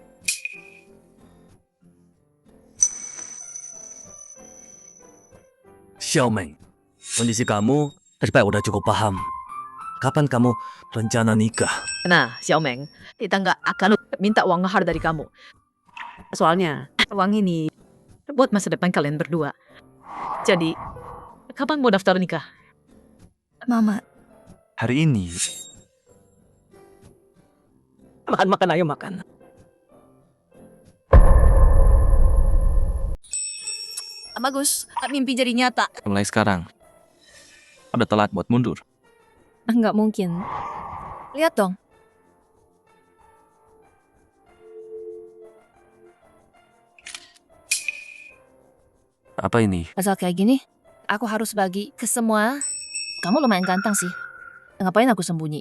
Xiaomeng, kondisi kamu saya udah cukup paham. Kapan kamu rencana nikah? Nah, Xiaomeng, kita nggak akan minta uang mahar dari kamu. Soalnya, uang ini buat masa depan kalian berdua. Jadi, kapan mau daftar nikah? Mama. Hari ini, Makan, ayo makan. Bagus, mimpi jadi nyata. mulai sekarang, ada telat buat mundur. Nggak mungkin. Lihat dong. Apa ini? Asal kayak gini, aku harus bagi ke semua. Kamu lumayan ganteng sih. Ngapain aku sembunyi?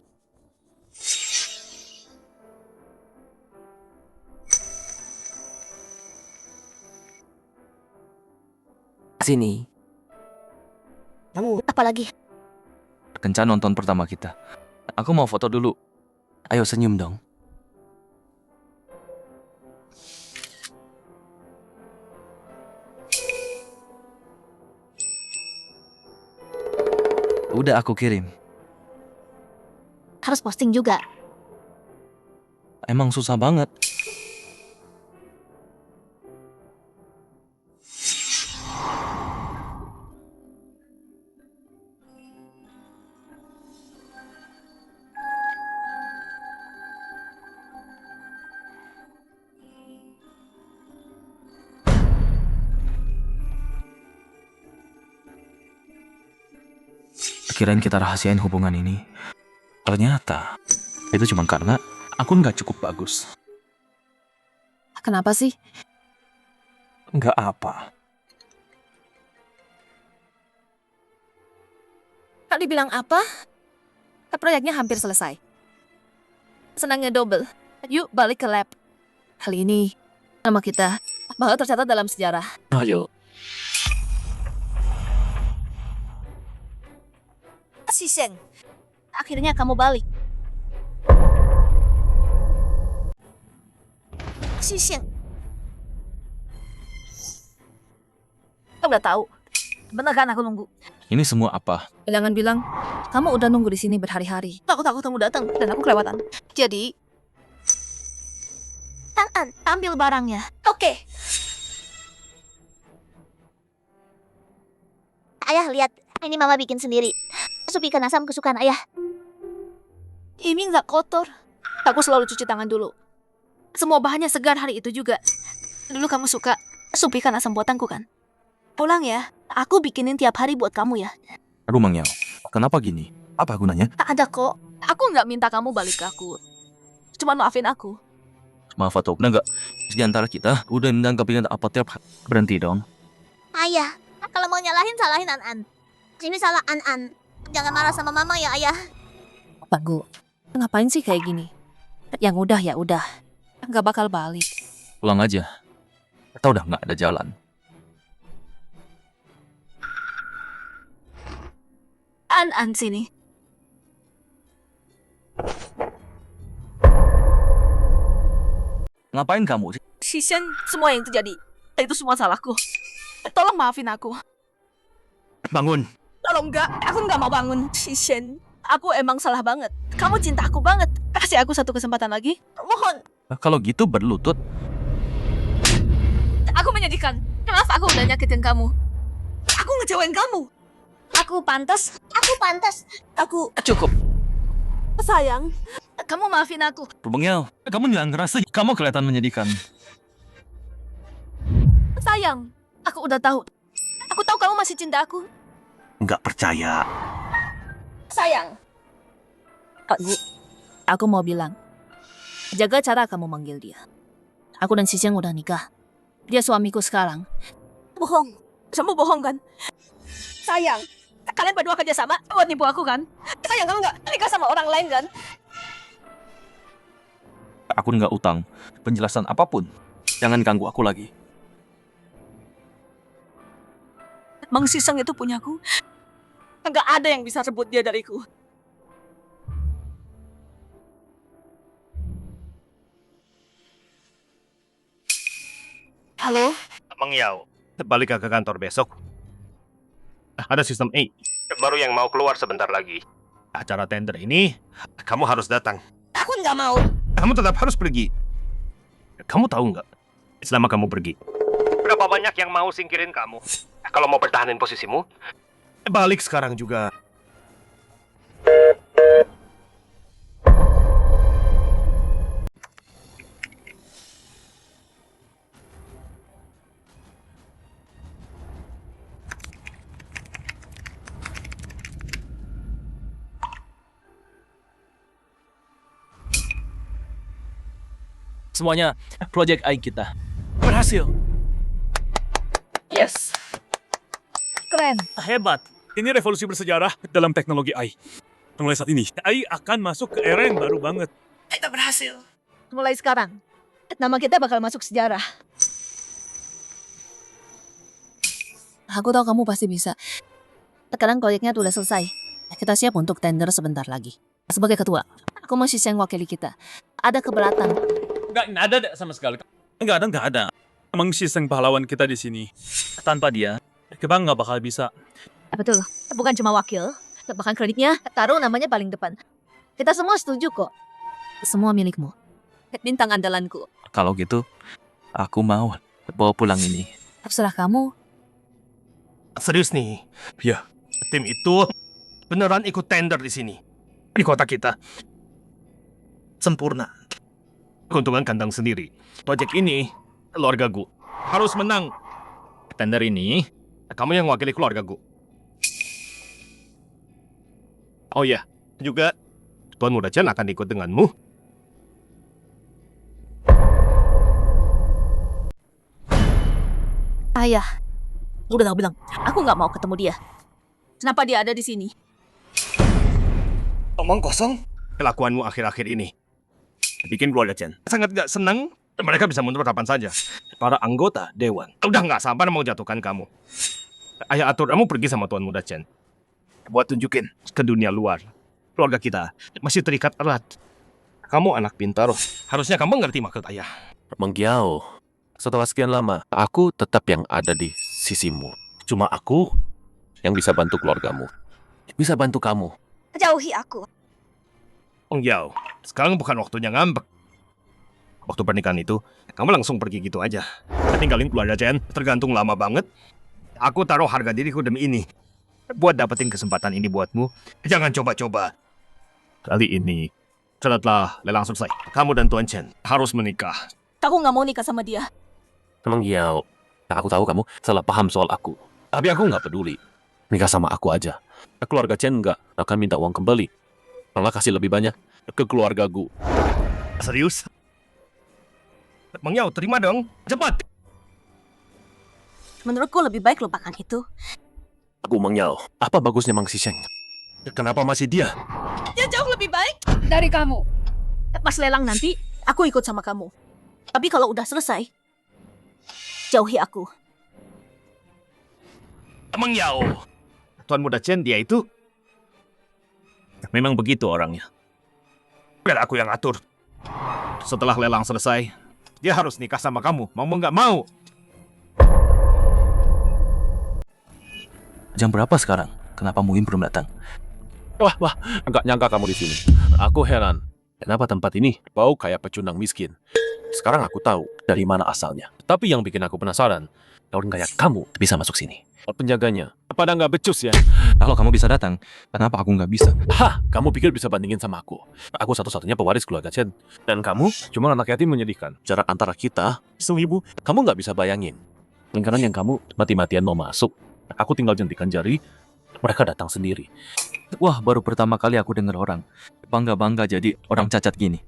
Sini. Kamu apa lagi? Kencan nonton pertama kita. Aku mau foto dulu. Ayo senyum dong. Udah aku kirim. Harus posting juga. Emang susah banget. Kirain kita rahasiain hubungan ini. Ternyata itu cuma karena aku nggak cukup bagus. Kenapa sih? Nggak apa. Kak dibilang apa? Proyeknya hampir selesai. Senangnya double. Yuk balik ke lab. Kali ini nama kita bakal tercatat dalam sejarah. Ayo. Si Sheng, akhirnya kamu balik. Si Sheng. Kamu udah tahu. Bener kan aku nunggu. Ini semua apa? Jangan bilang kamu udah nunggu di sini berhari-hari. Takut kamu datang dan aku kelewatan. Jadi, Tan, ambil barangnya. Oke. Ayah, lihat. Ini mama bikin sendiri. Sup ikan asam kesukaan ayah. ini nggak kotor. Aku selalu cuci tangan dulu. Semua bahannya segar hari itu juga. Dulu kamu suka sup ikan asam buatanku kan? Pulang ya, aku bikinin tiap hari buat kamu ya. Aduh Mang Yao, kenapa gini? Apa gunanya? Tak ada kok. Aku nggak minta kamu balik ke aku. Cuma maafin aku. Maaf Ato, udah nggak? Di antara kita udah menganggap ingat apa tiap berhenti dong. Ayah, kalau mau nyalahin, salahin An-An. Ini salah An-An. Jangan marah sama mama ya, ayah. Pak Gu, ngapain sih kayak gini? Yang udah ya udah. Nggak bakal balik. Pulang aja. Atau udah nggak ada jalan. An-An sini. Ngapain kamu sih? Shishen, semua yang terjadi itu semua salahku. Tolong maafin aku. Bangun. Tolong enggak, aku nggak mau bangun. Shishen, aku emang salah banget. Kamu cinta aku banget. Kasih aku satu kesempatan lagi. Mohon. Kalau gitu berlutut. Aku menyedihkan. Maaf aku udah nyakitin kamu. Aku ngecewain kamu. Aku pantas. Aku Cukup. sayang. Kamu maafin aku. Bang Yao, kamu nggak ngerasa kamu kelihatan menyedihkan. Sayang, aku udah tahu. Aku tahu kamu masih cinta aku. Nggak percaya. Sayang. Kak Gu, aku mau bilang. Jaga cara kamu manggil dia. Aku dan Sisiang udah nikah. Dia suamiku sekarang. Bohong. Kamu bohong kan? Sayang. Kalian berdua kerja sama buat nipu aku kan? Sayang, kamu nggak nikah sama orang lain kan? Aku nggak utang penjelasan apapun. Jangan ganggu aku lagi. Mang Sisang itu punyaku. Nggak ada yang bisa rebut dia dariku. Halo? Mang Yao, balik ke kantor besok. Ada sistem A baru yang mau keluar sebentar lagi. Acara tender ini, kamu harus datang. Aku nggak mau. Kamu tetap harus pergi. Kamu tahu nggak? Selama kamu pergi, berapa banyak yang mau singkirin kamu? Kalau mau pertahanin posisimu, balik sekarang juga. Semuanya, proyek AI kita berhasil. Yes. Keren. Hebat. Ini revolusi bersejarah dalam teknologi AI. Mulai saat ini, AI akan masuk ke era yang baru banget. Kita berhasil. Mulai sekarang, nama kita bakal masuk sejarah. Aku tahu kamu pasti bisa. Sekarang proyeknya tuh udah selesai. Kita siap untuk tender sebentar lagi. Sebagai ketua, aku mau Shiseng wakili kita. Ada keberatan. Nggak ada sama sekali. Nggak ada. Emang Shiseng pahlawan kita di sini. Tanpa dia, kita nggak bakal bisa. Betul. Bukan cuma wakil, bahkan kreditnya taruh namanya paling depan. Kita semua setuju kok. Semua milikmu. Bintang andalanku. Kalau gitu, aku mau bawa pulang ini. Terserah kamu. Serius nih? Ya, tim itu beneran ikut tender di sini. Di kota kita. Sempurna. Keuntungan kandang sendiri. Proyek ini, keluarga Gu harus menang. Tender ini, kamu yang wakili keluarga Gu. Oh ya, juga Tuan Muda Chen akan ikut denganmu. Ayah, udah tahu bilang, aku nggak mau ketemu dia. Kenapa dia ada di sini? Omong kosong. Kelakuanmu akhir-akhir ini bikin keluarga Chen sangat gak senang. Mereka bisa mundur kapan saja. Para anggota dewan udah nggak sabar mau jatuhkan kamu. Ayah atur kamu pergi sama Tuan Muda Chen buat tunjukin ke dunia luar keluarga kita masih terikat erat. Kamu anak pintar, harusnya kamu ngerti maksud ayah. Mang Yao, setelah sekian lama, aku tetap yang ada di sisimu. Cuma aku yang bisa bantu keluargamu. Bisa bantu kamu. Jauhi aku. Ong Yao, sekarang bukan waktunya ngambek. Waktu pernikahan itu, kamu langsung pergi gitu aja. Tinggalin keluarga Chen, tergantung lama banget. Aku taruh harga diriku demi ini. Buat dapetin kesempatan ini buatmu, jangan coba-coba. Kali ini, Setelah lelang selesai, kamu dan Tuan Chen harus menikah. Aku nggak mau nikah sama dia. Emang Yao, aku tahu kamu salah paham soal aku. Tapi aku nggak peduli. Nikah sama aku aja. Keluarga Chen nggak akan minta uang kembali. Malah kasih lebih banyak ke keluarga Gu. Serius? Mang Yao, terima dong. Cepat! Menurutku lebih baik lupakan itu. Aku Mang Yao, apa bagusnya Mang Xisheng? Kenapa masih dia? Dia jauh lebih baik dari kamu. Pas lelang nanti, aku ikut sama kamu. Tapi kalau udah selesai, jauhi aku. Mang Yao. Tuan Muda Chen dia itu memang begitu orangnya. Biar aku yang atur. Setelah lelang selesai, dia harus nikah sama kamu, mau nggak mau. Jam berapa sekarang? Kenapa Muin belum datang? Wah, nggak nyangka kamu di sini. Aku heran, kenapa tempat ini bau kayak pecundang miskin. Sekarang aku tahu dari mana asalnya. Tapi yang bikin aku penasaran, orang kayak kamu bisa masuk sini. Penjaganya, pada nggak becus ya? Kalau kamu bisa datang, kenapa aku nggak bisa? Hah, kamu pikir bisa bandingin sama aku? Aku satu-satunya pewaris keluarga Chen. Dan kamu cuma anak yatim menyedihkan. Jarak antara kita, ibu, kamu nggak bisa bayangin. Lingkaran yang kamu mati-matian mau masuk, aku tinggal jentikan jari, mereka datang sendiri. Wah, baru pertama kali aku dengar orang bangga-bangga jadi orang cacat gini.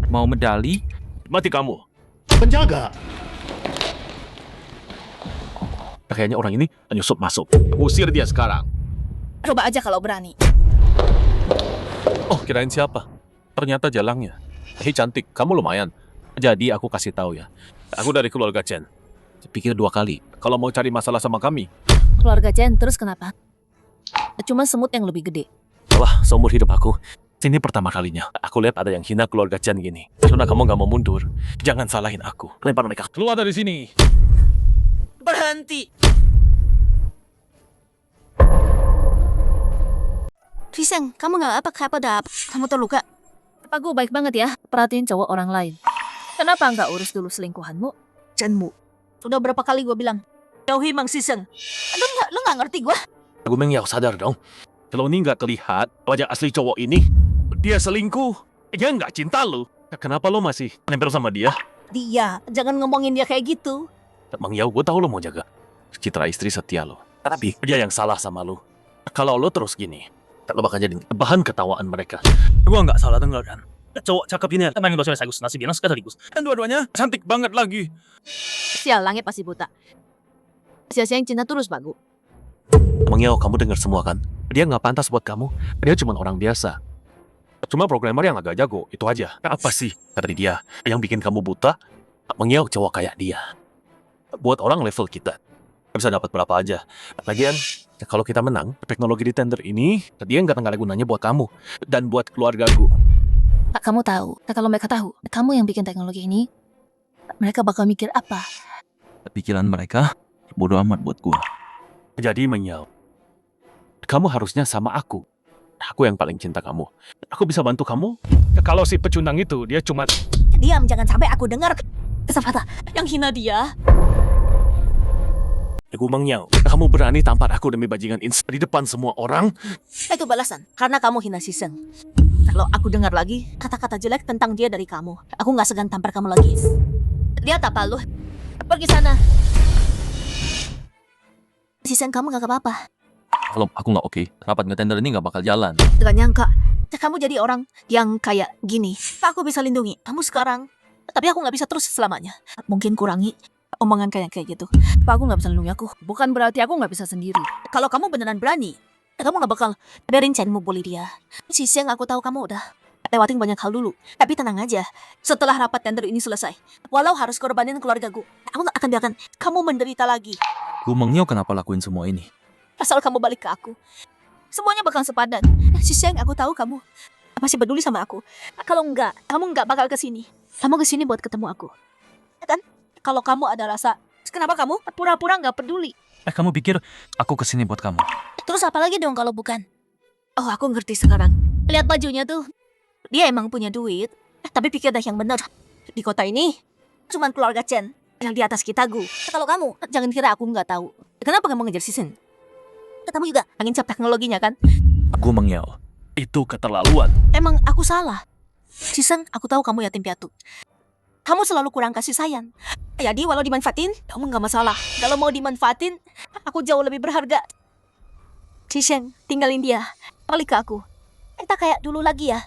Mau medali? Mati kamu. Penjaga! Kayaknya orang ini nyusup masuk. Usir dia sekarang. Coba aja kalau berani. Oh, kirain siapa? Ternyata jalangnya. Hei cantik, kamu lumayan. Jadi aku kasih tahu ya. Aku dari keluarga Chen. Pikir 2 kali. Kalau mau cari masalah sama kami. Keluarga Chen, terus kenapa? Cuma semut yang lebih gede. Wah, seumur hidup aku. Ini pertama kalinya. Aku lihat ada yang hina keluarga Chen gini. Karena kamu nggak mau mundur. Jangan salahin aku. Lempar mereka. Keluar dari sini. Berhenti. Riseng, kamu nggak apa kamu terluka? Apa gue baik banget ya, perhatiin cowok orang lain. Kenapa nggak urus dulu selingkuhanmu? Chenmu. Sudah berapa kali gue bilang, jauhi Mang Siseng. Lu nggak ngerti gue? Aku Meng Yao sadar dong. Kalau ini nggak kelihat wajah asli cowok ini, dia selingkuh. Dia nggak cinta lu. Kenapa lo masih nempel sama dia? Dia, jangan ngomongin dia kayak gitu. Mang Yao, gue tahu lo mau jaga citra istri setia lo. Tapi dia yang salah sama lo. Kalau lo terus gini, lo bakal jadi bahan ketawaan mereka. Gua nggak salah dengar kan? Cowok cakep ini emang bahasa bagus, nasi bilang sekaligus. Dan dua-duanya cantik banget lagi. Sial, langit pasti buta. Sia-sia yang cinta terus, Bagu. Mang Yao, kamu dengar semua kan? Dia nggak pantas buat kamu. Dia cuma orang biasa. Cuma programmer yang agak jago, itu aja. Apa sih? Kata dia, yang bikin kamu buta, Mang Yao cowok kayak dia. Buat orang level kita, bisa dapat berapa aja. Lagian, kalau kita menang, teknologi di tender ini, dia nggak ada gunanya buat kamu. Dan buat keluargaku. Kamu tahu, kalau mereka tahu, kamu yang bikin teknologi ini, mereka bakal mikir apa? Pikiran mereka bodoh amat buat gua. Jadi Mang Yao, kamu harusnya sama aku. Aku yang paling cinta kamu. Aku bisa bantu kamu. Kalau si pecundang itu, dia cuma... Diam, jangan sampai aku dengar kata yang hina dia. Aku Mang Yao, kamu berani tampar aku demi bajingan di depan semua orang? Itu balasan, karena kamu hina Siseng. Kalau aku dengar lagi kata-kata jelek tentang dia dari kamu, aku nggak segan tampar kamu lagi. Lihat apa lu? Pergi sana. Siseng, kamu nggak apa-apa. Kalau aku nggak oke, rapat ngetender ini nggak bakal jalan. Gak nyangka, kamu jadi orang yang kayak gini. Aku bisa lindungi kamu sekarang, tapi aku nggak bisa terus selamanya. Mungkin kurangi omongan kayak gitu. Pak, aku nggak bisa lindungi aku. Bukan berarti aku nggak bisa sendiri. Kalau kamu beneran berani, kamu nggak bakal biarin Chenmu bully dia. Siseng, aku tahu kamu udah lewatin banyak hal dulu. Tapi tenang aja, setelah rapat tender ini selesai, walau harus korbanin keluargaku, aku nggak akan biarkan kamu menderita lagi. Gua Mang Yao kenapa lakuin semua ini? Asal kamu balik ke aku, semuanya bakal sepadan. Siseng, aku tahu kamu masih peduli sama aku. Kalau enggak, kamu nggak bakal kesini. Kamu kesini buat ketemu aku. Dan kalau kamu ada rasa, kenapa kamu pura-pura nggak peduli? Kamu pikir aku kesini buat kamu? Terus apa lagi dong kalau bukan? Oh, aku ngerti sekarang. Lihat bajunya tuh. Dia emang punya duit. Tapi pikir dah yang bener. Di kota ini, cuman keluarga Chen yang di atas kita, Gu. Kalau kamu, jangan kira aku nggak tahu. Kenapa kamu ngejar Siseng? Kamu juga angin cap teknologinya kan? Gua Mang Yao. Itu keterlaluan. Emang aku salah. Siseng, aku tahu kamu yatim piatu. Kamu selalu kurang kasih sayang. Jadi walau dimanfaatin, kamu nggak masalah. Kalau mau dimanfaatin, aku jauh lebih berharga. Siseng, tinggalin dia. Balik ke aku. Kita kayak dulu lagi ya.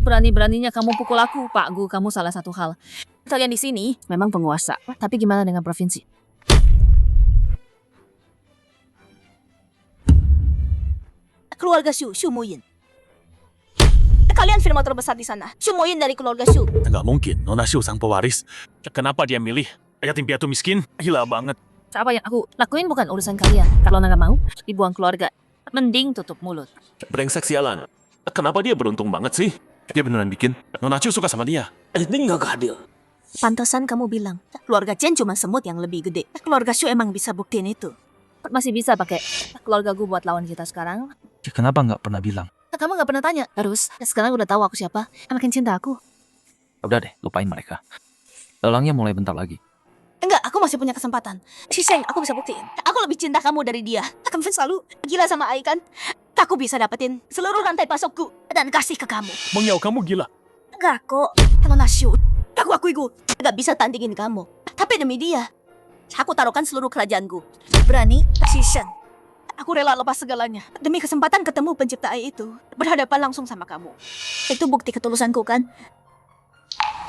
Berani-beraninya kamu pukul aku, Pak Gu. Kamu salah satu hal. Kalian di sini memang penguasa. Tapi gimana dengan provinsi? Keluarga Shu, Shu Muyin. Kalian firma terbesar di sana. Shu Muyin dari keluarga Shu. Nggak mungkin, Nona Shu sang pewaris. Kenapa dia milih yatim piatu miskin? Gila banget. Apa yang aku lakuin bukan urusan kalian. Kalau nggak mau, dibuang keluarga. Mending tutup mulut. Brengsek sialan. Kenapa dia beruntung banget sih? Dia beneran bikin Nona Shu suka sama dia. Ini nggak adil. Pantasan kamu bilang, keluarga Chen cuma semut yang lebih gede. Keluarga Shu emang bisa buktiin itu. Masih bisa pakai keluarga gue buat lawan kita sekarang. Kenapa nggak pernah bilang? Kamu nggak pernah tanya. Terus, sekarang udah tahu aku siapa. Makin cinta aku. Udah deh, lupain mereka. Lelangnya mulai bentar lagi. Enggak, aku masih punya kesempatan. Siseng, aku bisa buktiin. Aku lebih cinta kamu dari dia. Kamu selalu gila sama Ai kan? Aku bisa dapetin seluruh rantai pasokku dan kasih ke kamu. Meng Yao, kamu gila. Enggak kok. Kalau Nasyu, aku akui gue gak bisa tandingin kamu. Tapi demi dia, aku taruhkan seluruh kerajaanku. Berani, Siseng. Aku rela lepas segalanya demi kesempatan ketemu pencipta Ai itu, berhadapan langsung sama kamu. Itu bukti ketulusanku kan?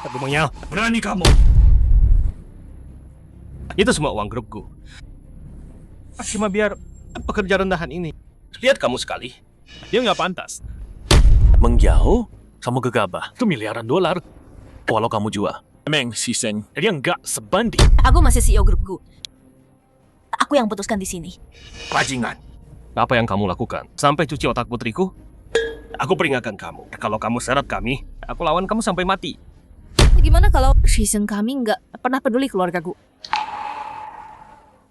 Tapi Meng Yao, berani kamu. Itu semua uang grupku. Cuma biar pekerja rendahan ini. Lihat kamu sekali. Dia nggak pantas. Meng Yao, kamu gegabah. Itu miliaran dolar. Walau kamu jual. Meng Siseng, dia nggak sebanding. Aku masih CEO grupku. Aku yang putuskan di sini. Bajingan. Apa yang kamu lakukan? Sampai cuci otak putriku? Aku peringatkan kamu. Kalau kamu seret kami, aku lawan kamu sampai mati. Gimana kalau Siseng kami nggak pernah peduli keluarga gue?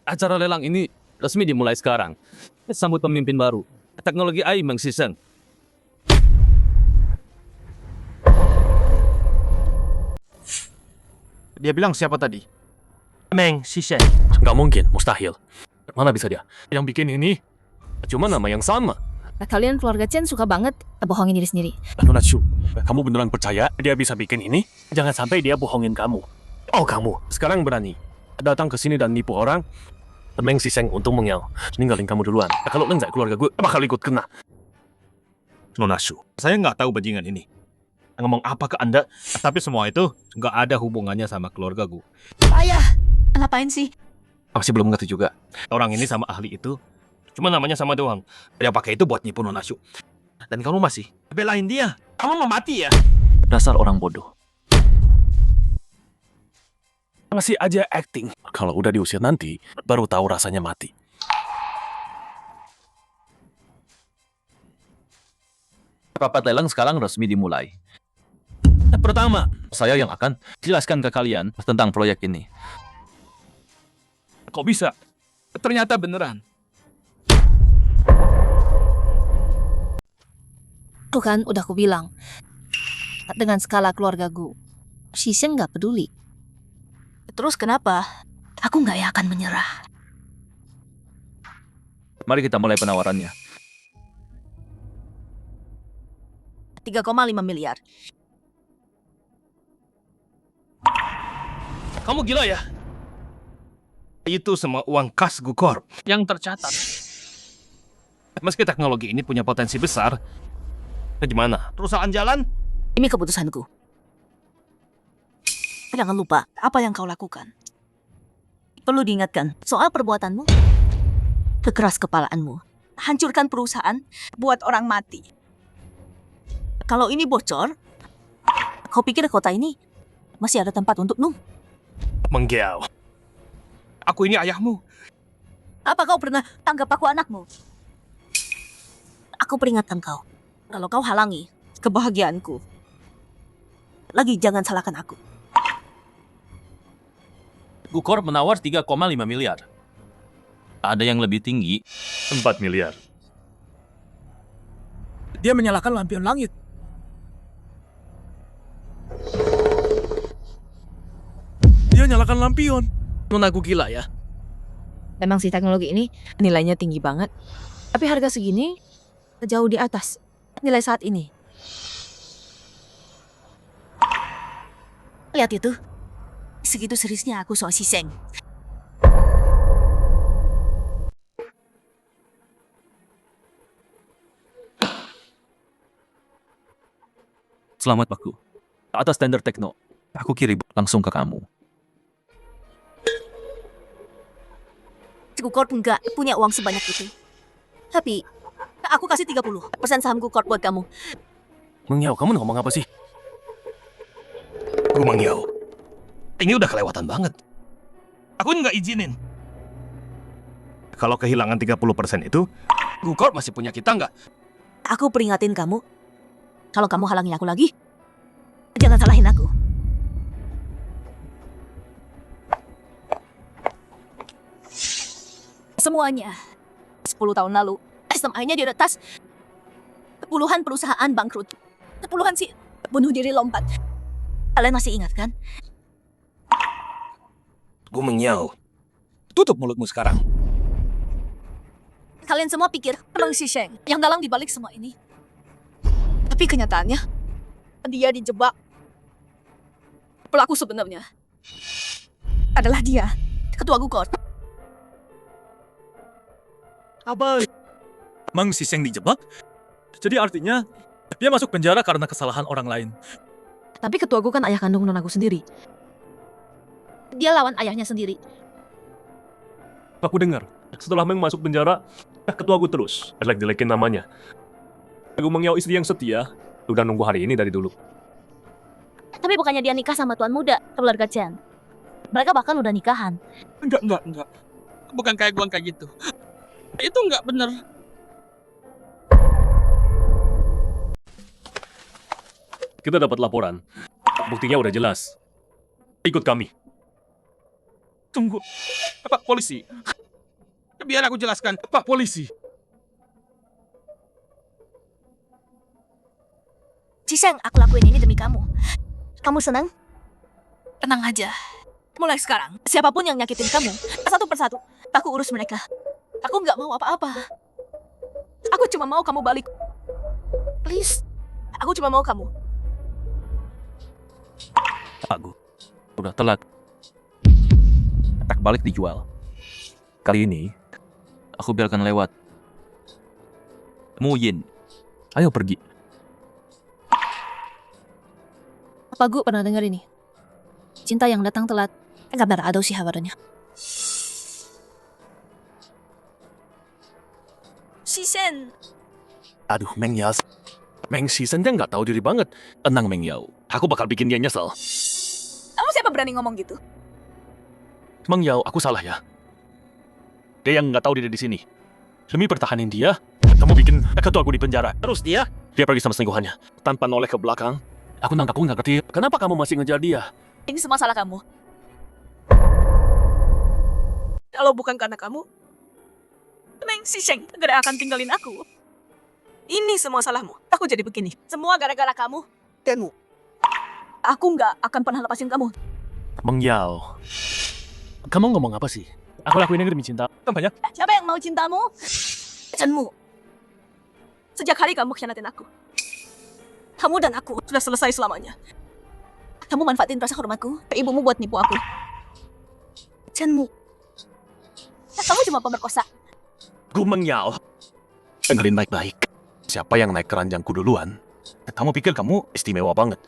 Acara lelang ini resmi dimulai sekarang. Sambut pemimpin baru. Teknologi AI Meng Siseng. Dia bilang siapa tadi? Meng Siseng. Nggak mungkin, mustahil. Mana bisa dia? Yang bikin ini cuma nama yang sama. Kalian keluarga Chen suka banget bohongin diri sendiri. Nona Shu, kamu beneran percaya dia bisa bikin ini? Jangan sampai dia bohongin kamu. Oh, kamu sekarang berani datang ke sini dan nipu orang? Meng Siseng untung Meng Yao ninggalin kamu duluan. Kalau enggak, keluarga gue bakal ikut kena. Nona Shu, saya nggak tahu bajingan ini ngomong apa ke Anda, tapi semua itu nggak ada hubungannya sama keluarga gue. Ayah, ngapain sih? Masih belum ngerti juga. Orang ini sama ahli itu, cuma namanya sama doang. Dia pakai itu buat nipu Nona Shu. Dan kamu masih Belain dia. Kamu mau mati ya? dasar orang bodoh. Masih aja acting. Kalau udah diusir nanti, baru tahu rasanya mati. Rapat lelang sekarang resmi dimulai. Pertama, Saya yang akan jelaskan ke kalian tentang proyek ini. Kok bisa? Ternyata beneran. Tuh kan, udah aku bilang. Dengan skala keluarga gue, Siseng nggak peduli. Terus kenapa? Aku nggak akan menyerah. Mari kita mulai penawarannya. 3,5 miliar. Kamu gila ya? Itu semua uang kas Gukorp Yang tercatat. Meski teknologi ini punya potensi besar, gimana? Perusahaan jalan? Ini keputusanku. Jangan lupa apa yang kau lakukan. Perlu diingatkan soal perbuatanmu. Kekeras kepalaanmu. Hancurkan perusahaan, buat orang mati. Kalau ini bocor, kau pikir kota ini masih ada tempat untuk Nung? Meng Yao, aku ini ayahmu. Apa kau pernah anggap aku anakmu? Aku peringatkan kau. Kalau kau halangi kebahagiaanku, lagi jangan salahkan aku. Gukorp menawar 3,5 miliar. Ada yang lebih tinggi. 4 miliar. Dia menyalakan lampion langit. Dia nyalakan lampion. Nona aku gila ya. Memang sih teknologi ini nilainya tinggi banget. Tapi harga segini jauh di atas nilai saat ini. Lihat itu. Segitu seriusnya aku soal si Seng. Selamat, Paku. Atas tender tekno, aku kirim langsung ke kamu. Corp nggak punya uang sebanyak itu. Tapi, aku kasih 30% sahamku Corp buat kamu. Mang Yao, kamu ngomong apa sih? Mang Yao, ini udah kelewatan banget. Aku nggak izinin. Kalau kehilangan 30% itu, Corp masih punya kita nggak? Aku peringatin kamu. Kalau kamu halangi aku lagi, jangan salahin aku. Semuanya. 10 tahun lalu, SMI-nya diretas. Puluhan perusahaan bangkrut. Puluhan sih bunuh diri lompat. Kalian masih ingat kan? Mang Yao, tutup mulutmu sekarang. Kalian semua pikir Emang si Sheng yang dalang dibalik semua ini. Tapi kenyataannya, dia dijebak. Pelaku sebenarnya adalah dia, ketua Gukor. Apa? Mang si Seng dijebak? Jadi artinya dia masuk penjara karena kesalahan orang lain. Tapi ketua gue kan ayah kandung non aku sendiri. Dia lawan ayahnya sendiri. Aku dengar, setelah Meng masuk penjara, ketua gue terus jelek-jelekin namanya. Aku Mang Yao istri yang setia, udah nunggu hari ini dari dulu. Tapi bukannya dia nikah sama tuan muda, keluarga Chen. Mereka bahkan udah nikahan. Enggak. Bukan kayak gua kayak gitu. Itu enggak bener. Kita dapat laporan. Buktinya udah jelas. Ikut kami. Tunggu. Pak polisi. Biar aku jelaskan. Pak polisi. Ciseng, aku lakuin ini demi kamu. Kamu senang? Tenang aja. Mulai sekarang, siapapun yang nyakitin kamu, satu persatu, aku urus mereka. Aku nggak mau apa-apa. Aku cuma mau kamu balik. Please. Aku cuma mau kamu. Aku udah telat. Tak balik dijual. Kali ini, aku biarkan lewat. Mu Yin, ayo pergi. Apa gue pernah dengar ini? Cinta yang datang telat, nggak benar ada sih kabarnya. Shisen. Aduh, Meng Yao. Meng Shisen dia nggak tahu diri banget. Tenang, Meng Yao. Aku bakal bikin dia nyesel. Kamu siapa berani ngomong gitu? Mang Yao, aku salah ya. Dia yang nggak tahu diri di sini. Demi pertahanin dia, kamu bikin ketua aku di penjara. Terus dia pergi sama selingkuhannya tanpa noleh ke belakang. Aku nggak ngerti. Kenapa kamu masih ngejar dia? Ini semua salah kamu. Kalau bukan karena kamu, Meng Shisheng gak akan tinggalin aku. Ini semua salahmu. Aku jadi begini. Semua gara-gara kamu danmu. Aku nggak akan pernah lepasin kamu. Mang Yao, kamu ngomong apa sih? Aku lakuin ini demi cinta. Tampaknya. Siapa yang mau cintamu? Chenmu. Sejak hari kamu khianatin aku. Kamu dan aku sudah selesai selamanya. Kamu manfaatin rasa hormatku ke ibumu buat nipu aku. Chenmu. Kamu cuma pemerkosa. Gu Mang Yao. Dengerin baik-baik. Siapa yang naik keranjangku duluan? Kamu pikir kamu istimewa banget.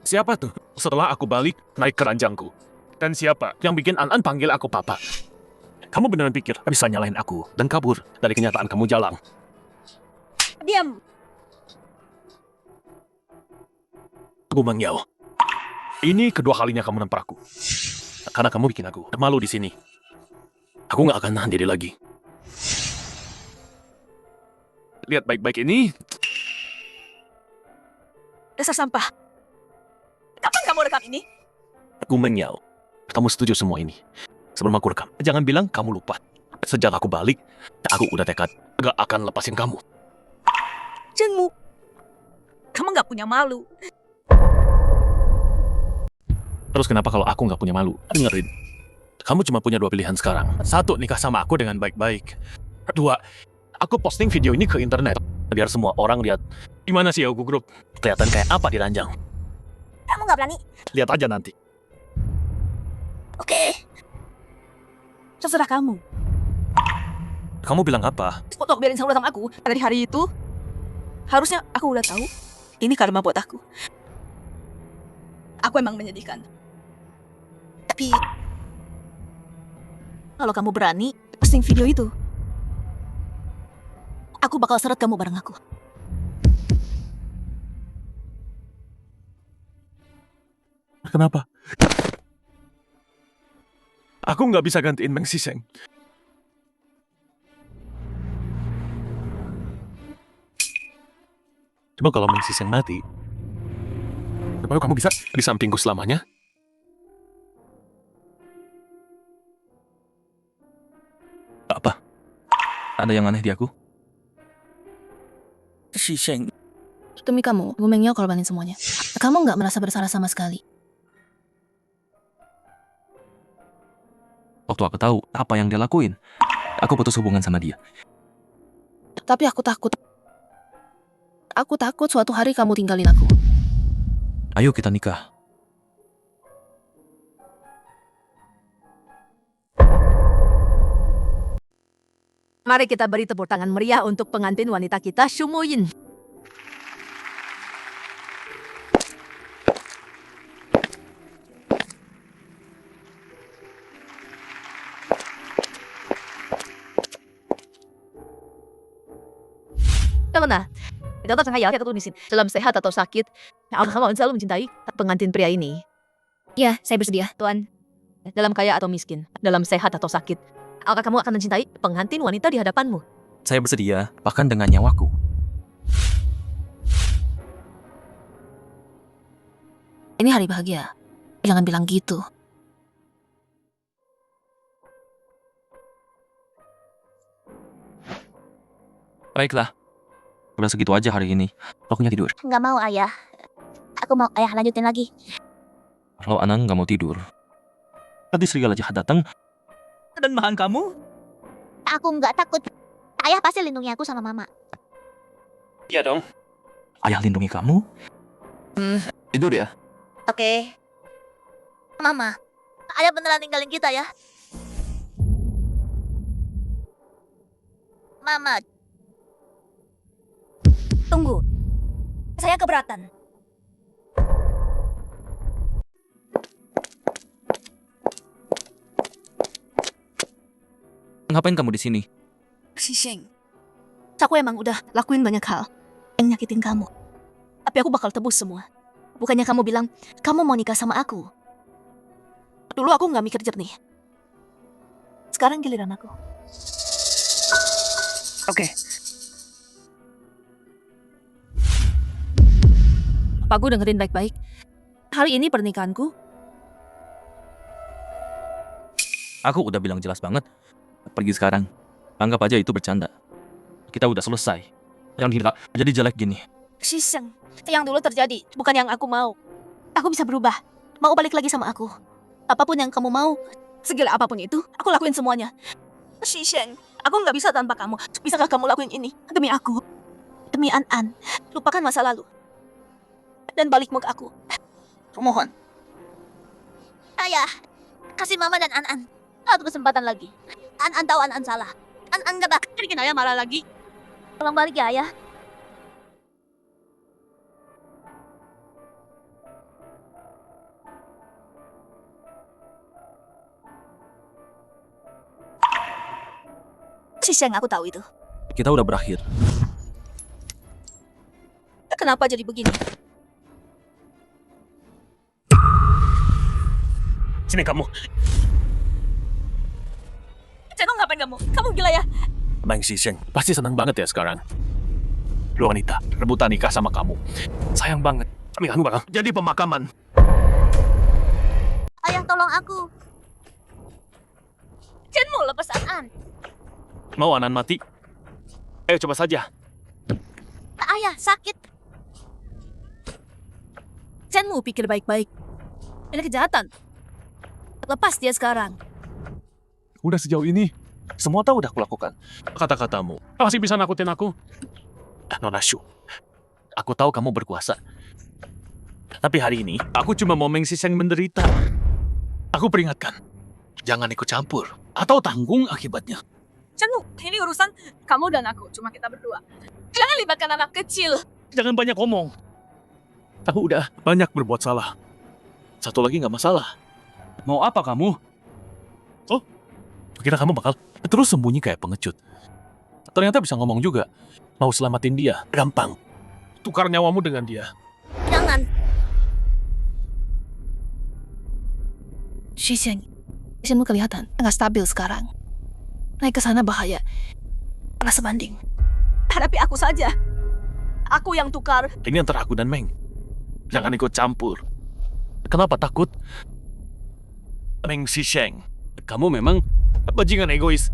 Siapa tuh setelah aku balik naik keranjangku? Dan siapa yang bikin An-An panggil aku papa? Kamu beneran pikir bisa nyalahin aku dan kabur dari kenyataan kamu jalang? Diam. Gu Mang Yao. Ini kedua kalinya kamu nampar aku. Karena kamu bikin aku malu di sini. Aku nggak akan nahan diri lagi. Lihat baik-baik ini. Dasar sampah. Kapan kamu rekam ini? Gu Mang Yao. Kamu setuju semua ini? Sebelum aku rekam, jangan bilang kamu lupa. Sejak aku balik, aku udah tekad gak akan lepasin kamu. Chenmu. Kamu gak punya malu. Terus kenapa kalau aku gak punya malu? Dengerin. Kamu cuma punya dua pilihan sekarang. Satu, nikah sama aku dengan baik-baik. Dua, Aku posting video ini ke internet biar semua orang lihat Gimana sih Yogo Group? kelihatan kayak apa di ranjang. Kamu nggak berani? Lihat aja nanti. Oke. Terserah kamu. Kamu bilang apa? Foto biarin sama aku. Dari hari itu, harusnya aku udah tahu. Ini karma buat aku. Aku emang menyedihkan. Tapi, kalau kamu berani posting video itu, aku bakal seret kamu bareng aku. Kenapa? Aku nggak bisa gantiin Meng Siseng. Cuma kalau Meng Siseng mati, baru kamu bisa di sampingku selamanya. Apa? Ada yang aneh di aku? Siseng. Demi kamu, Bu Meng Yao korbanin semuanya. Kamu nggak merasa bersalah sama sekali. Waktu aku tahu apa yang dia lakuin, aku putus hubungan sama dia. Tapi aku takut. Aku takut suatu hari kamu tinggalin aku. Ayo kita nikah. Mari kita beri tepuk tangan meriah untuk pengantin wanita kita, Shumoyin. Karena kata saya tulisin dalam sehat atau sakit, Allah selalu mencintai pengantin pria ini. Ya, saya bersedia. Tuan, dalam kaya atau miskin, dalam sehat atau sakit, apakah kamu akan mencintai pengantin wanita di hadapanmu? Saya bersedia, bahkan dengan nyawaku. Ini hari bahagia. Jangan bilang gitu. Baiklah. Udah segitu aja hari ini. Pokoknya tidur. Nggak mau, Ayah. Aku mau Ayah lanjutin lagi. Kalau Anang nggak mau tidur, tadi serigala jahat datang Dan mahan kamu? Aku nggak takut. Ayah pasti lindungi aku sama Mama. Iya dong. Ayah lindungi kamu. Tidur ya. Oke. Mama, Ayah beneran tinggalin kita ya? Mama. Tunggu. Saya keberatan. Ngapain kamu di sini? Siseng, aku emang udah lakuin banyak hal yang nyakitin kamu. Tapi aku bakal tebus semua. Bukannya kamu bilang, kamu mau nikah sama aku. Dulu aku nggak mikir jernih. Sekarang giliran aku. Oke. Paku dengerin baik-baik. Hari ini pernikahanku. Aku udah bilang jelas banget. Pergi sekarang. Anggap aja itu bercanda. Kita udah selesai. Yang tidak jadi jelek gini. Siseng, yang dulu terjadi bukan yang aku mau. Aku bisa berubah. Mau balik lagi sama aku. Apapun yang kamu mau, segila apapun itu, aku lakuin semuanya. Siseng, aku nggak bisa tanpa kamu. Bisakah kamu lakuin ini demi aku? Demi An-An. Lupakan masa lalu. Dan balik ke aku. Mohon. Ayah, kasih Mama dan An-An satu kesempatan lagi. An-An tahu An-An salah. An-An gak bakal bikin Ayah marah lagi. Tolong balik ya, Ayah. Siseng, aku tahu itu. Kita udah berakhir. Kenapa jadi begini? Sini kamu. Ceno, ngapain kamu? Kamu gila ya? Meng Siseng pasti senang banget ya sekarang. Lu wanita, rebutan nikah sama kamu. Sayang banget. Kami kamu bakal jadi pemakaman. Ayah, tolong aku. Chen mau lepas An-An. Mau Anan mati? Ayo coba saja. Ayah, sakit. Chenmu pikir baik-baik. Ini kejahatan. Lepas dia sekarang. Udah sejauh ini, Semua tahu udah aku lakukan. Kata-katamu. Masih bisa nakutin aku? Nona Shu, aku tahu kamu berkuasa. Tapi hari ini, aku cuma mau Meng Xiseng menderita. Aku peringatkan, jangan ikut campur. Atau tanggung akibatnya. Canggu, ini urusan kamu dan aku, cuma kita berdua. Jangan libatkan anak kecil. Jangan banyak ngomong. Aku udah banyak berbuat salah. Satu lagi nggak masalah. Mau apa kamu? Oh, kira kamu bakal terus sembunyi kayak pengecut. Ternyata bisa ngomong juga. Mau selamatin dia, gampang. Tukar nyawamu dengan dia. Jangan. Xisheng, Xishengmu kelihatan nggak stabil sekarang. Naik ke sana bahaya. Karena sebanding. Hadapi aku saja. Aku yang tukar. Ini antara aku dan Meng. Jangan ikut campur. Kenapa takut? Meng Xisheng, kamu memang bajingan egois.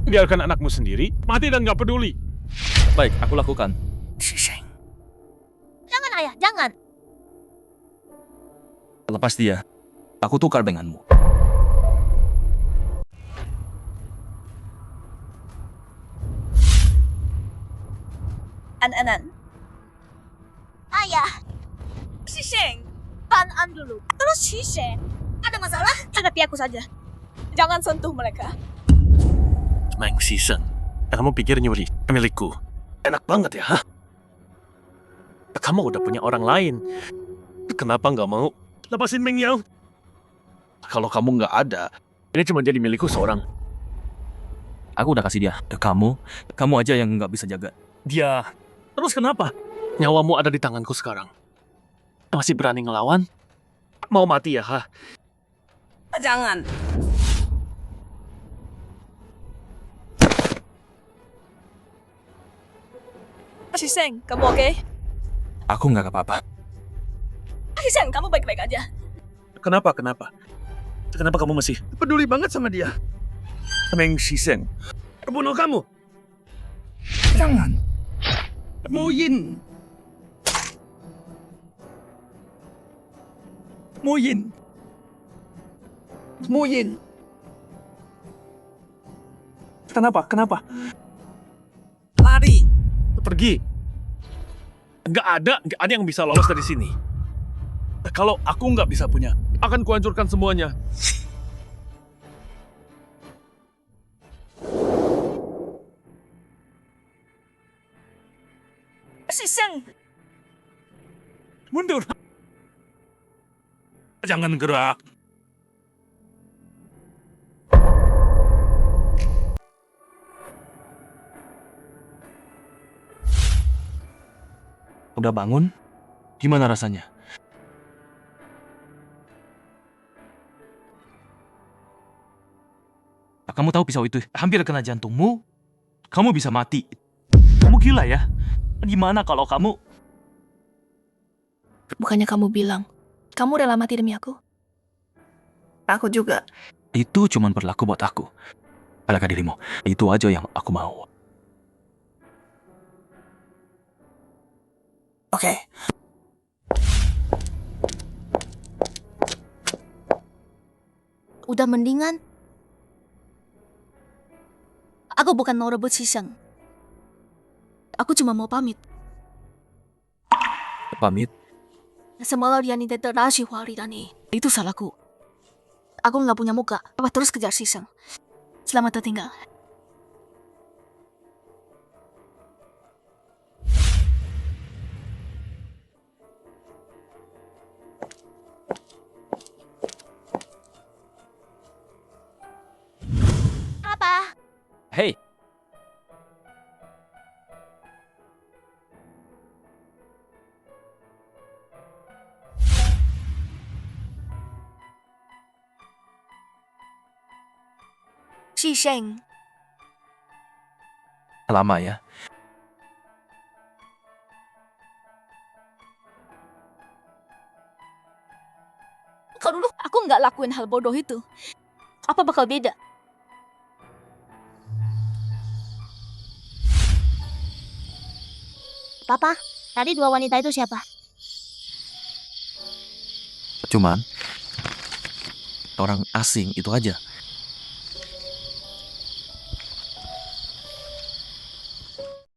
Biarkan anakmu sendiri, mati dan nggak peduli. Baik, aku lakukan. Xisheng. Jangan ayah, jangan. Lepas dia, aku tukar denganmu. An-anan. Ayah, Xisheng, An-an dulu. Terus Xisheng. Ada masalah? Hadapi aku saja. Jangan sentuh mereka. Meng Xisheng, kamu pikir nyuri milikku? Enak banget ya, hah? Kamu udah punya orang lain. Kenapa nggak mau lepasin Meng Yao? Kalau kamu nggak ada, ini cuma jadi milikku seorang. Aku udah kasih dia ke kamu aja yang nggak bisa jaga. Dia. Terus kenapa? Nyawamu ada di tanganku sekarang. Masih berani ngelawan? Mau mati ya, ha? Jangan. Xisheng, kamu oke? Aku nggak apa-apa. Xisheng, kamu baik-baik aja. Kenapa? Kenapa kamu masih peduli banget sama dia? Meng Xisheng, bunuh kamu. Jangan. Muyin. Kenapa? Lari. Pergi. Nggak ada yang bisa lolos dari sini. Kalau aku nggak bisa punya, akan kuhancurkan semuanya. Xisheng, Mundur. Jangan gerak. Udah bangun? Gimana rasanya? Kamu tahu pisau itu hampir kena jantungmu? Kamu bisa mati. Kamu gila ya? Gimana kalau kamu... Bukannya kamu bilang, kamu rela mati demi aku? Aku juga. Itu cuma berlaku buat aku. Pada dirimu. Itu aja yang aku mau. Oke. udah mendingan. Aku bukan mau rebut Xisheng. Aku cuma mau pamit. Pamit? Semalam dia tidak terasi hari ini. Itu salahku. Aku nggak punya muka. Apa terus kejar Xisheng. Selamat tinggal. Apa? Hei. Xisheng. Lama ya. Kalau dulu aku nggak lakuin hal bodoh itu, apa bakal beda? Papa, tadi dua wanita itu siapa? Cuman orang asing itu aja.